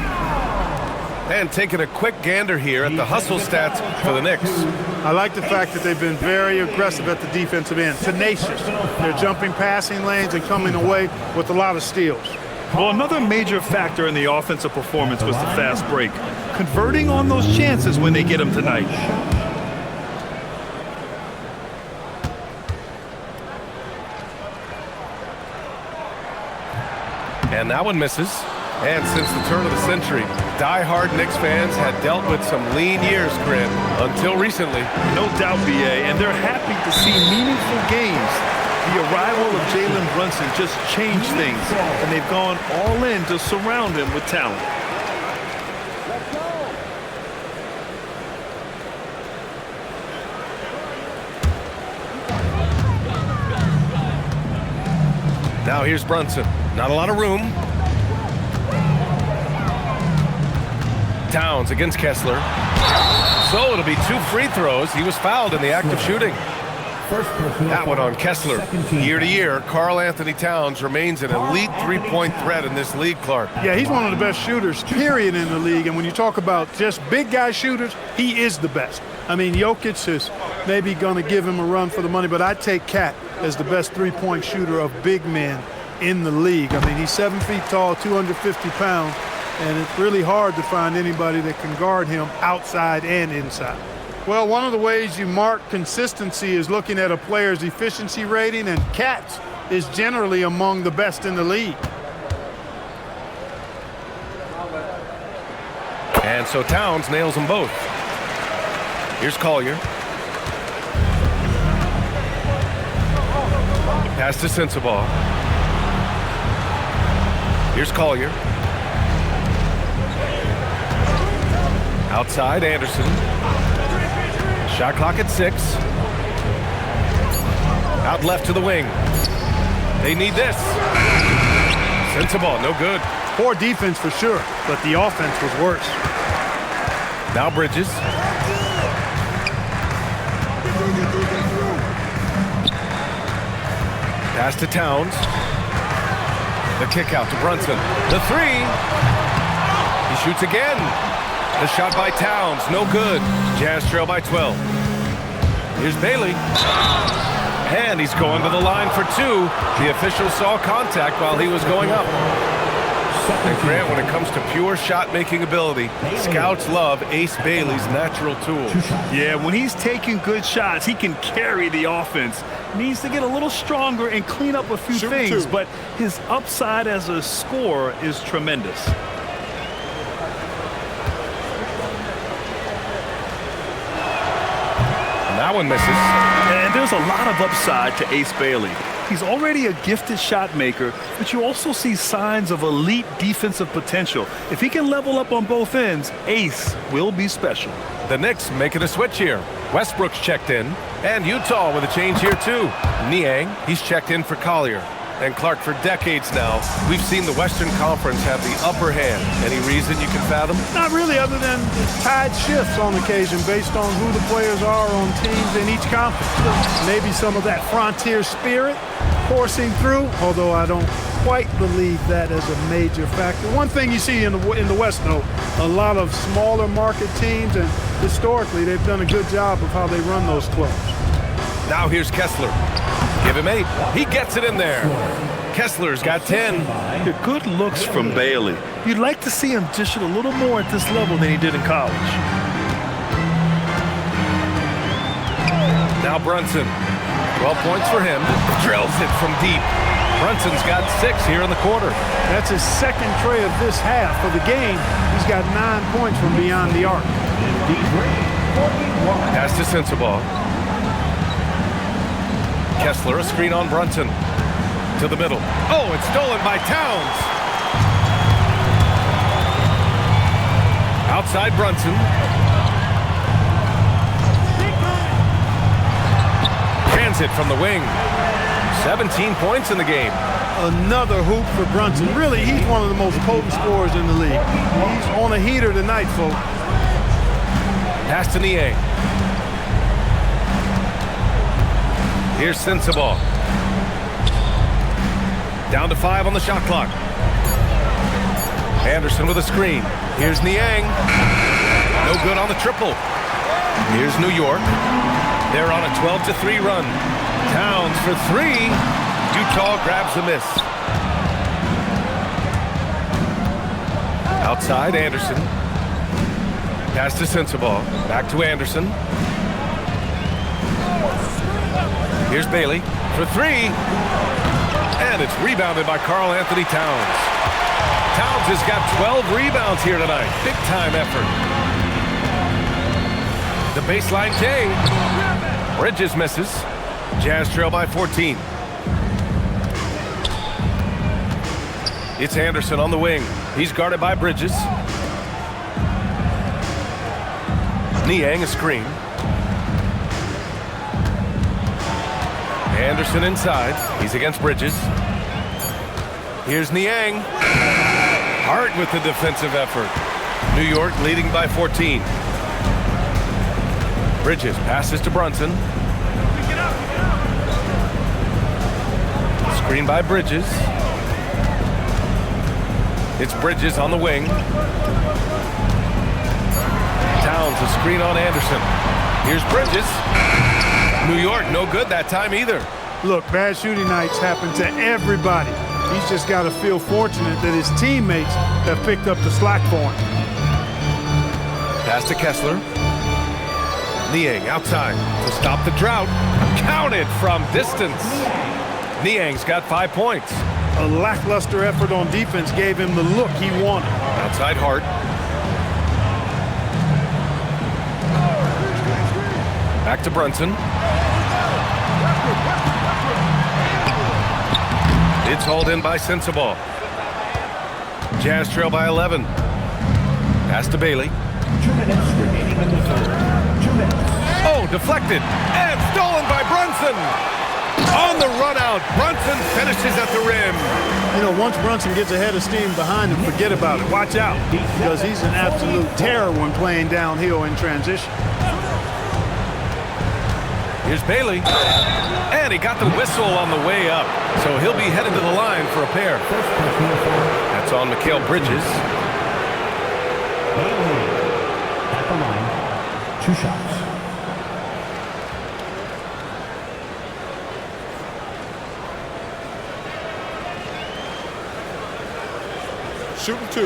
And taking a quick gander here at the hustle stats for the Knicks. I like the fact that they've been very aggressive at the defensive end. Tenacious. They're jumping passing lanes and coming away with a lot of steals. Well, another major factor in the offensive performance was the fast break. Converting on those chances when they get them tonight. And that one misses. And since the turn of the century, die-hard Knicks fans had dealt with some lean years, Grin, until recently. No doubt, BA, and they're happy to see meaningful games. The arrival of Jalen Brunson just changed things, and they've gone all in to surround him with talent. Now here's Brunson. Not a lot of room. Towns against Kessler. So it'll be 2 free throws. He was fouled in the act of shooting. That one on Kessler. Year to year, Karl Anthony Towns remains an elite three-point threat in this league, Clark. Yeah, he's one of the best shooters, period, in the league. And when you talk about just big guy shooters, he is the best. I mean, Jokic is maybe going to give him a run for the money, but I'd take Cat as the best three-point shooter of big men in the league. I mean, he's 7 feet tall, 250 pounds, and it's really hard to find anybody that can guard him outside and inside. Well, one of the ways you mark consistency is looking at a player's efficiency rating, and Cat's is generally among the best in the league. And so Towns nails them both. Here's Collier. Pass to Sensabaugh. Here's Collier. Outside, Anderson. Shot clock at 6. Out left to the wing. They need this. Sensabaugh, no good. Poor defense for sure, but the offense was worse. Now Bridges. Pass to Towns. The kick out to Brunson. The 3. He shoots again. The shot by Towns, no good. Jazz trail by 12. Here's Bailey. And he's going to the line for 2. The official saw contact while he was going up. And Grant, when it comes to pure shot-making ability, scouts love Ace Bailey's natural tools. Yeah, when he's taking good shots, he can carry the offense. Needs to get a little stronger and clean up a few things, but his upside as a scorer is tremendous. That one misses. And there's a lot of upside to Ace Bailey. He's already a gifted shot maker, but you also see signs of elite defensive potential. If he can level up on both ends, Ace will be special. The Knicks making a switch here. Westbrook's checked in, and Utah with a change here too. Niang, he's checked in for Collier. And Clark, for decades now, we've seen the Western Conference have the upper hand. Any reason you can fathom? Not really, other than tide shifts on occasion based on who the players are on teams in each conference. Maybe some of that frontier spirit coursing through, although I don't quite believe that as a major factor. One thing you see in the West, though, a lot of smaller market teams, and historically they've done a good job of how they run those clubs. Now here's Kessler. Give him 8. He gets it in there. Kessler's got 10. Good looks from Bailey. You'd like to see him dish it a little more at this level than he did in college. Now Brunson. 12 points for him. Drills it from deep. Brunson's got 6 here in the quarter. That's his second tray of this half. For the game, he's got 9 points from beyond the arc. Pass to Sensabaugh. Kessler, a screen on Brunson. To the middle. Oh, it's stolen by Towns. Outside Brunson. Transit from the wing. 17 points in the game. Another hoop for Brunson. Really, he's one of the most potent scorers in the league. He's on a heater tonight, folks. Pass to Niang. Here's Sensabaugh. Down to 5 on the shot clock. Anderson with a screen. Here's Niang. No good on the triple. Here's New York. They're on a 12-3 run. Towns for 3. Utah grabs the miss. Outside, Anderson. Pass to Sensabaugh. Back to Anderson. Here's Bailey for 3. And it's rebounded by Karl Anthony Towns. Towns has got 12 rebounds here tonight. Big time effort. The baseline K. Bridges misses. Jazz trail by 14. It's Anderson on the wing. He's guarded by Bridges. Niang a screen. Anderson inside. He's against Bridges. Here's Niang. Hart with the defensive effort. New York leading by 14. Bridges passes to Brunson. Screen by Bridges. It's Bridges on the wing. Towns a screen on Anderson. Here's Bridges. New York no good that time either. Look, bad shooting nights happen to everybody. He's just got to feel fortunate that his teammates have picked up the slack for him. Pass to Kessler. Niang outside to stop the drought. Counted from distance. Niang's got 5 points. A lackluster effort on defense gave him the look he wanted. Outside Hart. Back to Brunson. It's hauled in by Sensabaugh. Jazz trail by 11. Pass to Bailey. 2 minutes remaining in the third. 2 minutes. Oh, deflected and stolen by Brunson. On the run out, Brunson finishes at the rim. You know, once Brunson gets a head of steam behind him, forget about it. Watch out, because he's an absolute terror when playing downhill in transition. Here's Bailey. And he got the whistle on the way up. So he'll be headed to the line for a pair. That's on Mikal Bridges. Bailey at the line. 2 shots. shooting 2.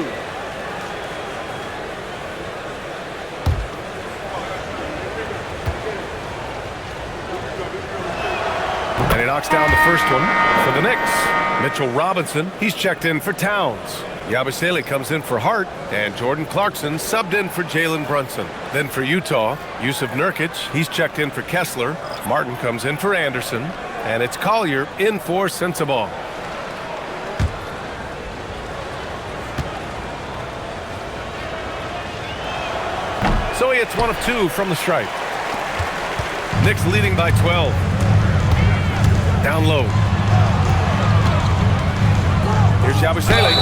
And he knocks down the first one for the Knicks. Mitchell Robinson, he's checked in for Towns. Yabusele comes in for Hart, and Jordan Clarkson subbed in for Jalen Brunson. Then for Utah, Yusuf Nurkic, he's checked in for Kessler. Martin comes in for Anderson, and it's Collier in for Sensabaugh. So he hits 1 of 2 from the stripe. Knicks leading by 12. Down low. Here's Yabusele.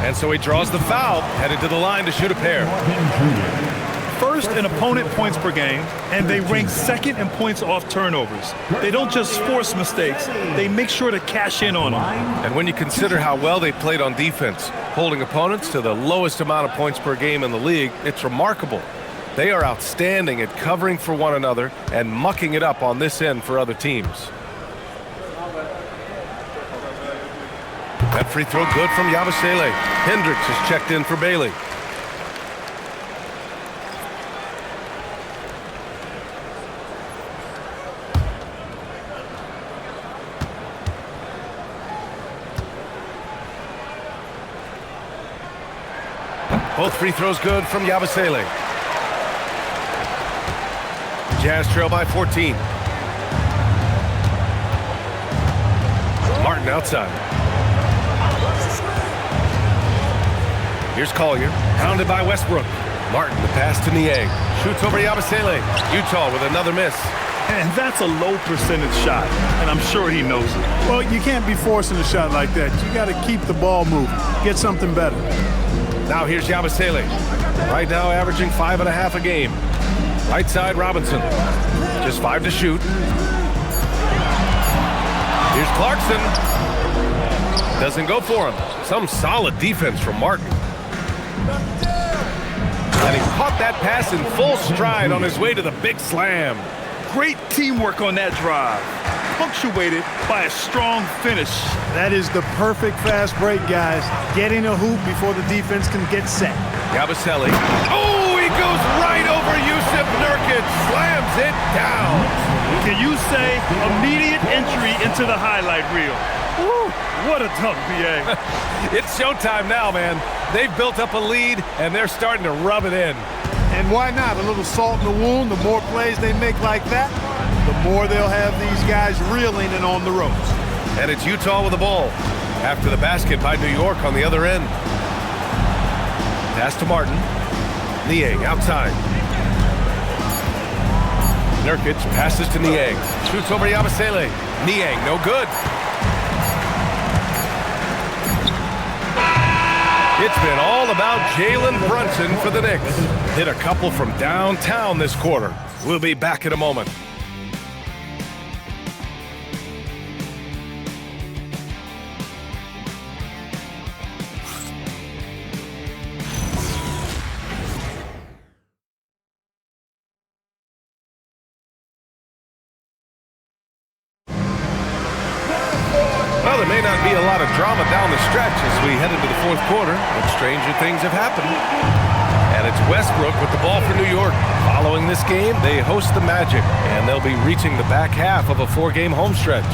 And so he draws the foul, headed to the line to shoot a pair. First in opponent points per game, and they rank second in points off turnovers. They don't just force mistakes, they make sure to cash in on them. And when you consider how well they played on defense, holding opponents to the lowest amount of points per game in the league, it's remarkable. They are outstanding at covering for one another and mucking it up on this end for other teams. That free throw good from Yabusele. Hendricks is checked in for Bailey. Both free throws good from Yabusele. Jazz trail by 14. Martin outside. Here's Collier, pounded by Westbrook. Martin, the pass to Niang. Shoots over Yabusele. Utah with another miss. And that's a low percentage shot, and I'm sure he knows it. Well, you can't be forcing a shot like that. You got to keep the ball moving. Get something better. Now here's Yabusele. Right now averaging 5.5 a game. Right side, Robinson. Just 5 to shoot. Here's Clarkson. Doesn't go for him. Some solid defense from Martin. And he caught that pass in full stride on his way to the big slam. Great teamwork on that drive, punctuated by a strong finish. That is the perfect fast break, guys. Getting a hoop before the defense can get set. Yabusele. Oh, he goes right over Yusuf Nurkic. Slams it down. Can you say immediate entry into the highlight reel? Woo, what a dunk, BA. It's showtime now, man. They've built up a lead, and they're starting to rub it in. And why not? A little salt in the wound. The more plays they make like that, the more they'll have these guys reeling and on the ropes. And it's Utah with the ball. After the basket by New York on the other end. Pass to Martin. Niang outside. Nurkic passes to Niang. Shoots over Yabusele. Niang, no good. It's been all about Jalen Brunson for the Knicks. Hit a couple from downtown this quarter. We'll be back in a moment. Well, there may not be a lot of drama down the stretch as we head into the fourth quarter, but stranger things have happened. And it's Westbrook with the ball for New York. Following this game, they host the Magic, and they'll be reaching the back half of a 4-game home stretch.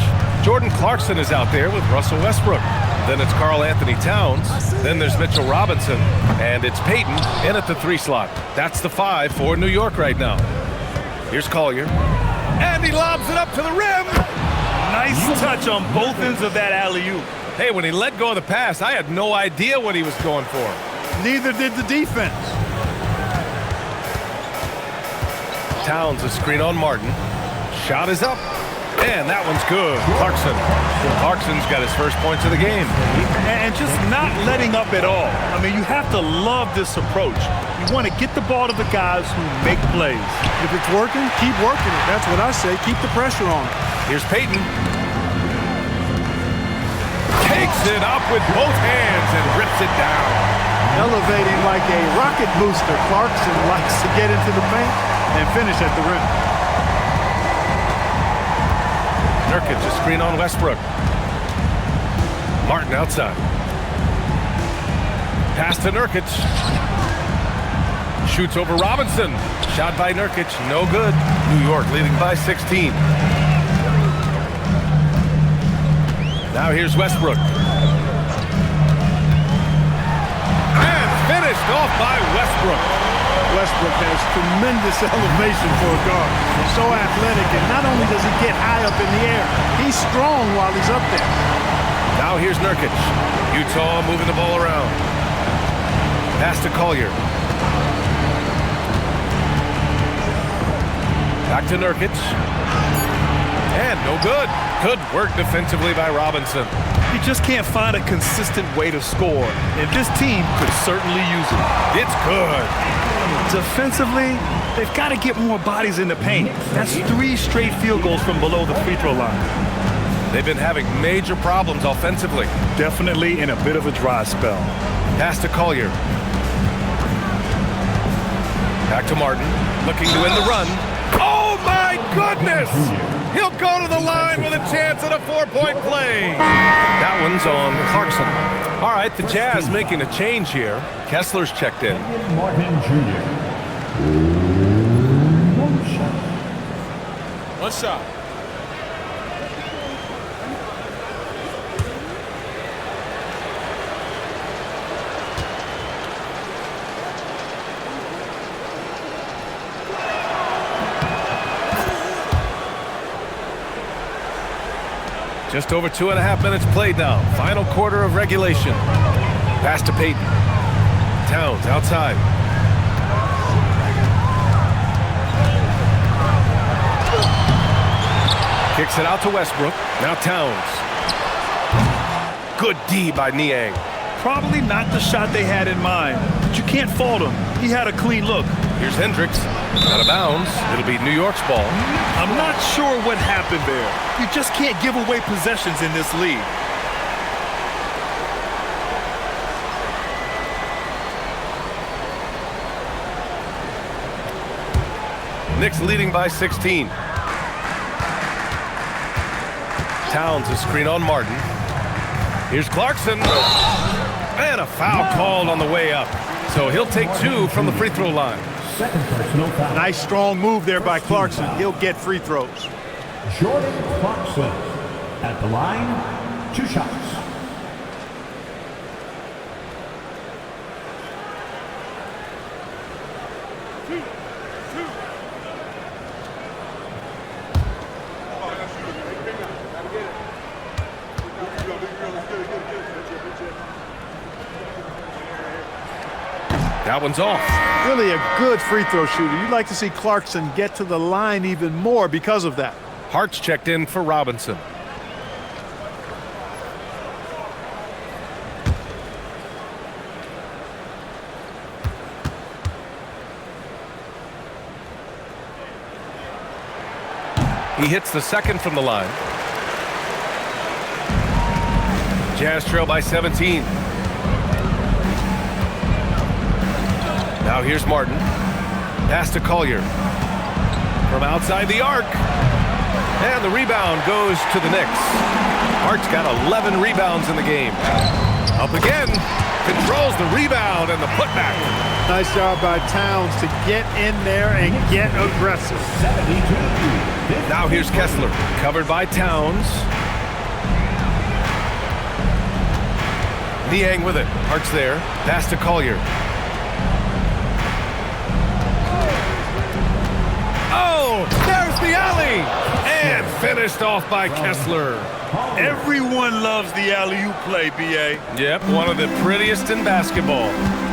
Jordan Clarkson is out there with Russell Westbrook. Then it's Karl Anthony Towns. Then there's Mitchell Robinson, and it's Payton in at the 3 slot. That's the 5 for New York right now. Here's Collier. And he lobs it up to the rim. Nice touch on both ends of that alley-oop. Hey, when he let go of the pass, I had no idea what he was going for. Neither did the defense. Towns a screen on Martin. Shot is up. And that one's good. Clarkson's got his first points of the game. And just not letting up at all. I mean, you have to love this approach. You want to get the ball to the guys who make plays. If it's working, keep working it. That's what I say. Keep the pressure on. Here's Payton. Takes it up with both hands and rips it down. Elevating like a rocket booster. Clarkson likes to get into the paint and finish at the rim. Nurkic a screen on Westbrook. Martin outside. Pass to Nurkic. Shoots over Robinson. Shot by Nurkic, no good. New York leading by 16. Now here's Westbrook. And finished off by Westbrook. Westbrook has tremendous elevation for a guard. He's so athletic, and not only does he get high up in the air, he's strong while he's up there. Now here's Nurkic. Utah moving the ball around. Pass to Collier. Back to Nurkic. And no good. Good work defensively by Robinson. You just can't find a consistent way to score, and this team could certainly use it. It's good. Defensively, they've got to get more bodies in the paint. That's 3 straight field goals from below the free throw line. They've been having major problems offensively. Definitely in a bit of a dry spell. Pass to Collier. Back to Martin, looking to win the run. Oh my goodness! He'll go to the line with a chance at a 4-point play. That one's on Clarkson. All right, the Jazz making a change here. Kessler's checked in. Martin Jr. One shot. Just over 2.5 minutes played now. Final quarter of regulation. Pass to Payton. Towns outside. Kicks it out to Westbrook. Now Towns. Good D by Niang. Probably not the shot they had in mind, but you can't fault him. He had a clean look. Here's Hendricks. Out of bounds. It'll be New York's ball. I'm not sure what happened there. You just can't give away possessions in this league. Knicks leading by 16. Towns a screen on Martin. Here's Clarkson. And a foul called on the way up. So he'll take 2 from the free throw line. Second personal foul. Nice strong move there by Clarkson. He'll get free throws. Jordan Clarkson at the line, 2 shots. That one's off. Really a good free throw shooter. You'd like to see Clarkson get to the line even more because of that. Hart's checked in for Robinson. He hits the second from the line. Jazz trail by 17. Now here's Martin. Pass to Collier. From outside the arc. And the rebound goes to the Knicks. Hart's got 11 rebounds in the game. Up again. Controls the rebound and the putback. Nice job by Towns to get in there and get aggressive. 72. Now here's Kessler. Covered by Towns. Niang with it. Hart's there. Pass to Collier. Oh, there's the alley! And finished off by Kessler. Everyone loves the alley-oop play, B.A. Yep, one of the prettiest in basketball.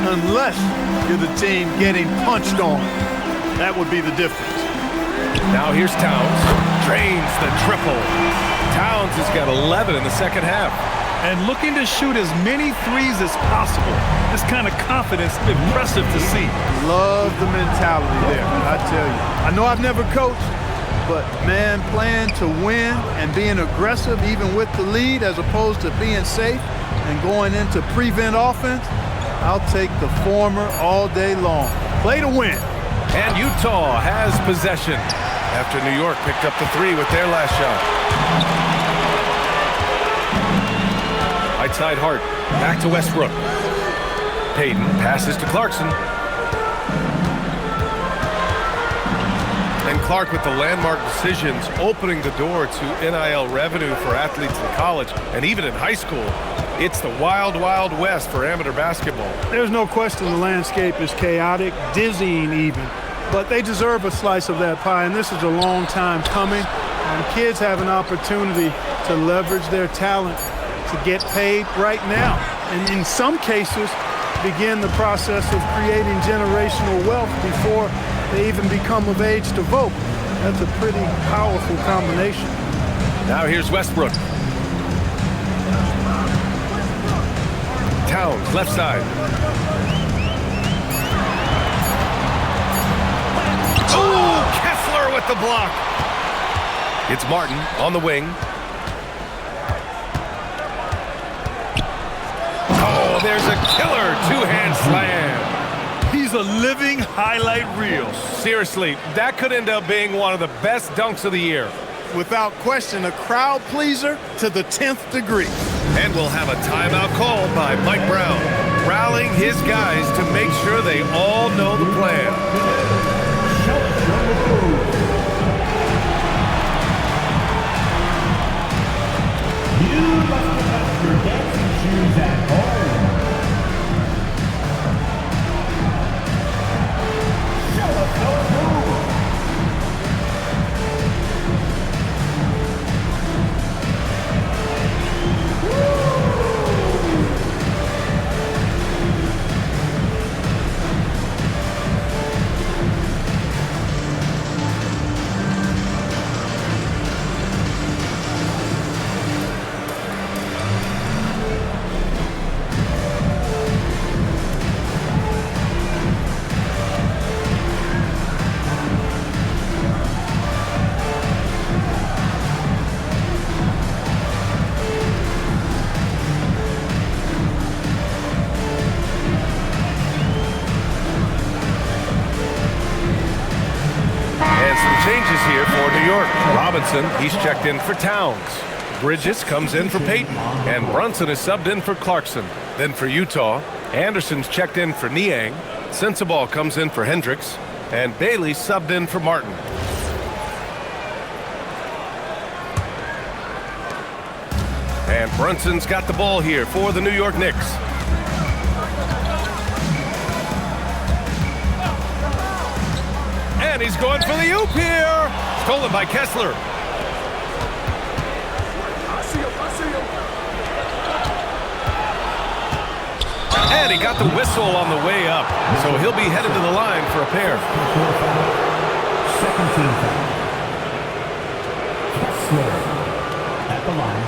Unless you're the team getting punched on. That would be the difference. Now here's Towns. Drains the triple. Towns has got 11 in the second half. And looking to shoot as many threes as possible. This kind of confidence, impressive to see. Love the mentality there, I tell you. I know I've never coached, but man, playing to win and being aggressive even with the lead as opposed to being safe and going into prevent offense, I'll take the former all day long. Play to win. And Utah has possession after New York picked up the 3 with their last shot. Right side Hart. Back to Westbrook. Payton passes to Clarkson. And Clark with the landmark decisions opening the door to NIL revenue for athletes in college and even in high school. It's the wild, wild west for amateur basketball. There's no question the landscape is chaotic, dizzying even. But they deserve a slice of that pie, and this is a long time coming. And kids have an opportunity to leverage their talent to get paid right now. And in some cases, begin the process of creating generational wealth before they even become of age to vote. That's a pretty powerful combination. Now here's Westbrook. Towns, left side. Oh, Kessler with the block. It's Martin on the wing. Oh, there's a killer two-hand slam. He's a living highlight reel. Seriously, that could end up being one of the best dunks of the year. Without question, a crowd pleaser to the 10th degree. And we'll have a timeout called by Mike Brown, rallying his guys to make sure they all know the plan. You must have your dancing shoes at home. Show us your move. Changes here for New York. Robinson, he's checked in for Towns. Bridges comes in for Payton. And Brunson is subbed in for Clarkson. Then for Utah, Anderson's checked in for Niang. Sensabaugh comes in for Hendricks. And Bailey subbed in for Martin. And Brunson's got the ball here for the New York Knicks. And he's going for the oop here. Stolen by Kessler. And he got the whistle on the way up. So he'll be headed to the line for a pair. Second team foul. Kessler at the line.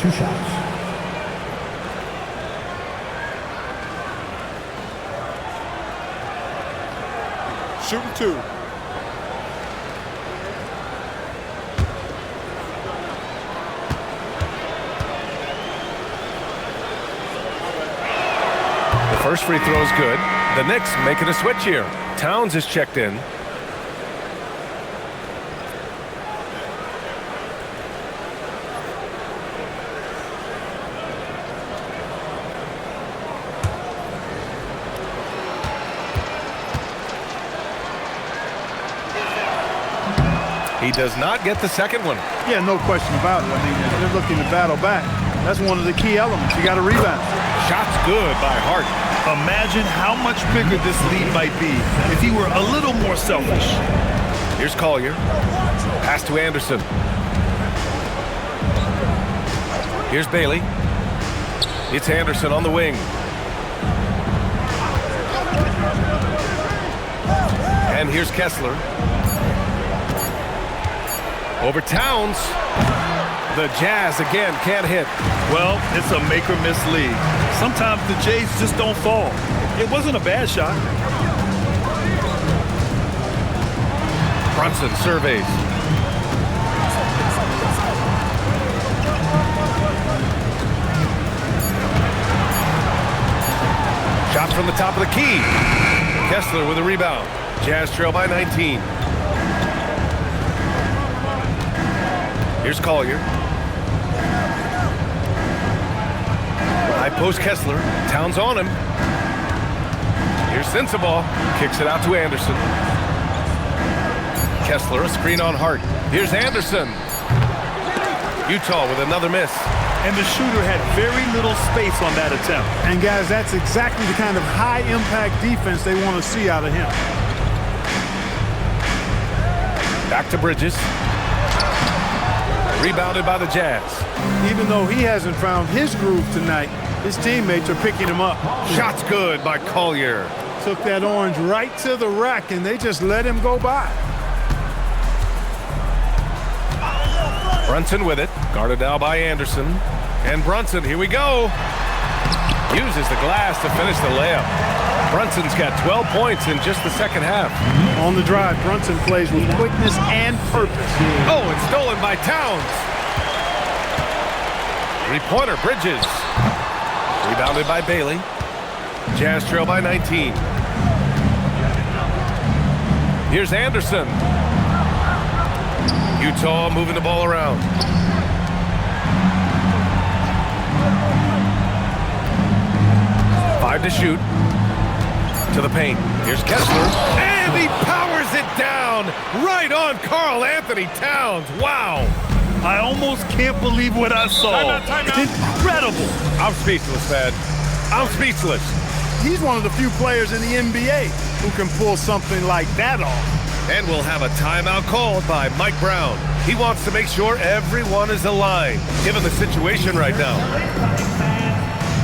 2 shots. Shooting 2. The first free throw is good. The Knicks making a switch here. Towns is checked in. He does not get the second one. Yeah, no question about it. I mean, they're looking to battle back. That's one of the key elements. You got to rebound. Shots good by Hart. Imagine how much bigger this lead might be if he were a little more selfish. Here's Collier. Pass to Anderson. Here's Bailey. It's Anderson on the wing. And here's Kessler. Over Towns. The Jazz again can't hit. Well, it's a make or miss league. Sometimes the Jays just don't fall. It wasn't a bad shot. Brunson surveys. Shot from the top of the key. Kessler with a rebound. Jazz trail by 19. Here's Collier. High post Kessler. Towns on him. Here's Sensabaugh. Kicks it out to Anderson. Kessler, a screen on Hart. Here's Anderson. Utah with another miss. And the shooter had very little space on that attempt. And guys, that's exactly the kind of high-impact defense they want to see out of him. Back to Bridges. Rebounded by the Jazz. Even though he hasn't found his groove tonight, his teammates are picking him up. Shot's good by Collier. Took that orange right to the rack, and they just let him go by. Brunson with it. Guarded now by Anderson. And Brunson, here we go. Uses the glass to finish the layup. Brunson's got 12 points in just the second half. On the drive, Brunson plays with quickness and purpose. Oh, it's stolen by Towns. Three-pointer, Bridges. Rebounded by Bailey. Jazz trail by 19. Here's Anderson. Utah moving the ball around. Five to shoot. To the paint. Here's Kessler. And he powers it down right on Karl Anthony Towns. Wow. I almost can't believe what I saw. Time out. Incredible. I'm speechless, man. I'm speechless. He's one of the few players in the NBA who can pull something like that off. And we'll have a timeout called by Mike Brown. He wants to make sure everyone is aligned, given the situation right now.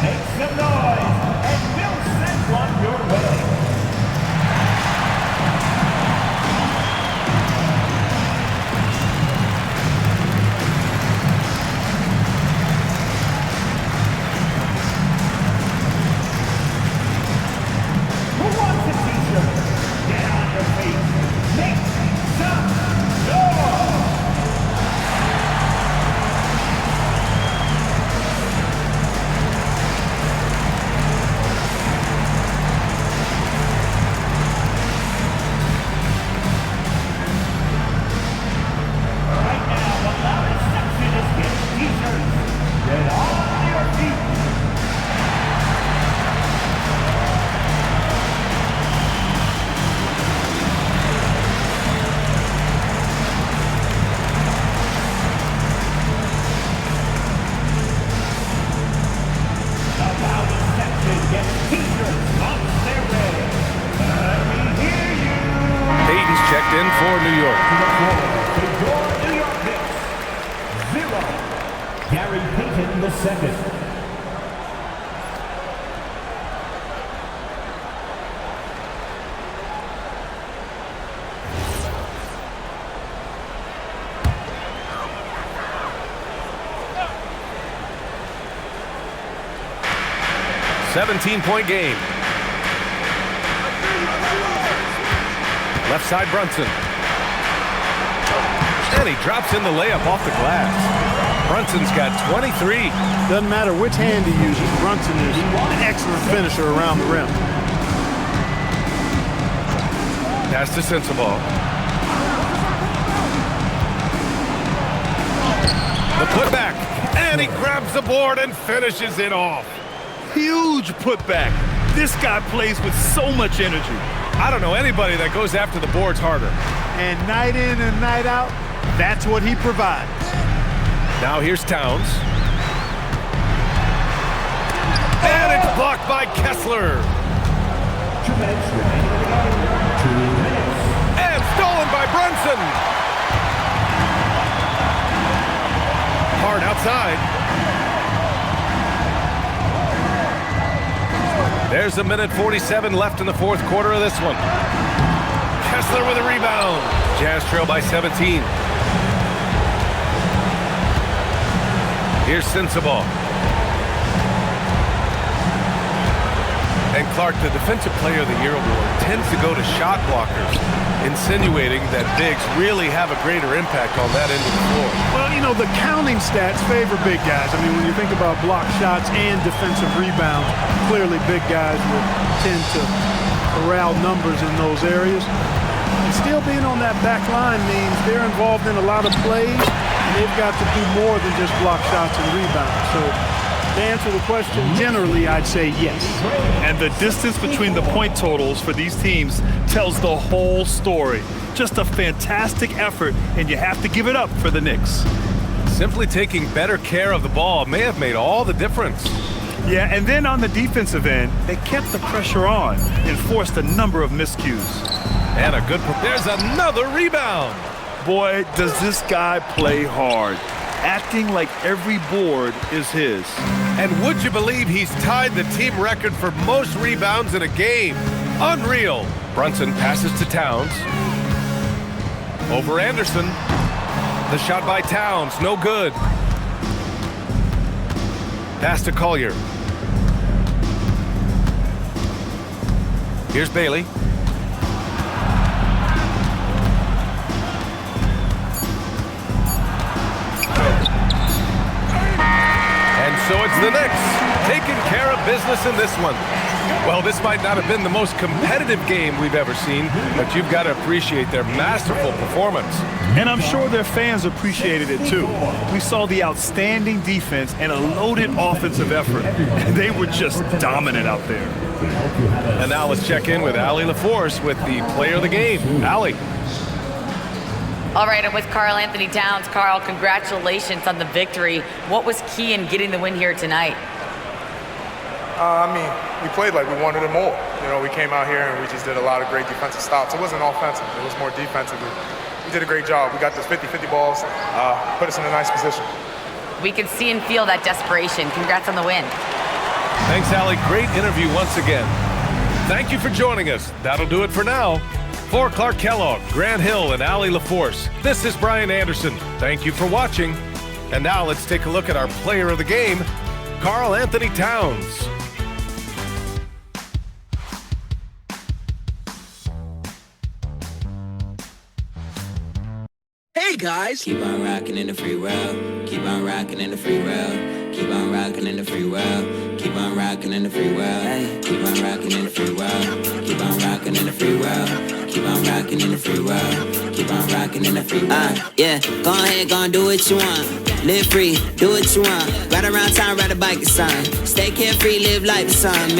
Make some noise, and we'll send one your way. Who wants a t-shirt? Get on your feet. Make some noise. Right now, the loudest section is getting t-shirts. Get on your feet. The loudest section gets t-shirts once they're ready. Let me hear you. Payton's checked in for New York. For your New York Knicks, 0. Gary Payton the second. A 17-point game. Left side Brunson. And he drops in the layup off the glass. Brunson's got 23. Doesn't matter which hand he uses, Brunson is an excellent finisher around the rim. Pass to Sensabaugh. The putback. And he grabs the board and finishes it off. Huge putback. This guy plays with so much energy. I don't know anybody that goes after the boards harder. And night in and night out, that's what he provides. Now here's Towns. And it's blocked by Kessler. 2 minutes remaining in the game. 2 minutes. And stolen by Brunson. Hard outside. There's a minute 47 left in the fourth quarter of this one. Kessler with a rebound. Jazz trail by 17. Here's Sensabaugh. And Clark, the Defensive Player of the Year award tends to go to shot blockers, insinuating that bigs really have a greater impact on that end of the floor. Well, you know, the counting stats favor big guys. I mean, when you think about block shots and defensive rebounds, clearly big guys will tend to corral numbers in those areas. And still being on that back line means they're involved in a lot of plays, and they've got to do more than just block shots and rebounds. So To answer the question, generally, I'd say yes. And the distance between the point totals for these teams tells the whole story. Just a fantastic effort, and you have to give it up for the Knicks. Simply taking better care of the ball may have made all the difference. Yeah, and then on the defensive end, they kept the pressure on and forced a number of miscues. And a good, there's another rebound. Boy, does this guy play hard, acting like every board is his. And would you believe he's tied the team record for most rebounds in a game? Unreal. Brunson passes to Towns. Over Anderson. The shot by Towns, no good. Pass to Collier. Here's Bailey. And so it's the Knicks taking care of business in this one. Well, this might not have been the most competitive game we've ever seen, but you've got to appreciate their masterful performance. And I'm sure their fans appreciated it too. We saw the outstanding defense and a loaded offensive effort. They were just dominant out there. And now let's check in with Allie LaForce with the player of the game. Allie. All right, I'm with Karl Anthony Towns. Karl, congratulations on the victory. What was key in getting the win here tonight? We played like we wanted it more. You know, we came out here and we just did a lot of great defensive stops. It wasn't offensive. It was more defensive. We did a great job. We got those 50-50 balls, put us in a nice position. We can see and feel that desperation. Congrats on the win. Thanks, Allie. Great interview once again. Thank you for joining us. That'll do it for now. For Clark Kellogg, Grant Hill, and Allie LaForce, this is Brian Anderson. Thank you for watching. And now let's take a look at our player of the game, Karl Anthony Towns. Hey guys! Keep on rocking in the free world. Keep on rocking in the free world. Keep on rocking in the free world. Keep on rocking in the free world. Keep on rocking in the free world. Keep on rocking in the free world. Keep on rocking in the free world. Keep on rocking in the free world. Yeah, go ahead, go and do what you want. Live free, do what you want. Ride around town, ride a bike or something. Stay carefree, live life or something.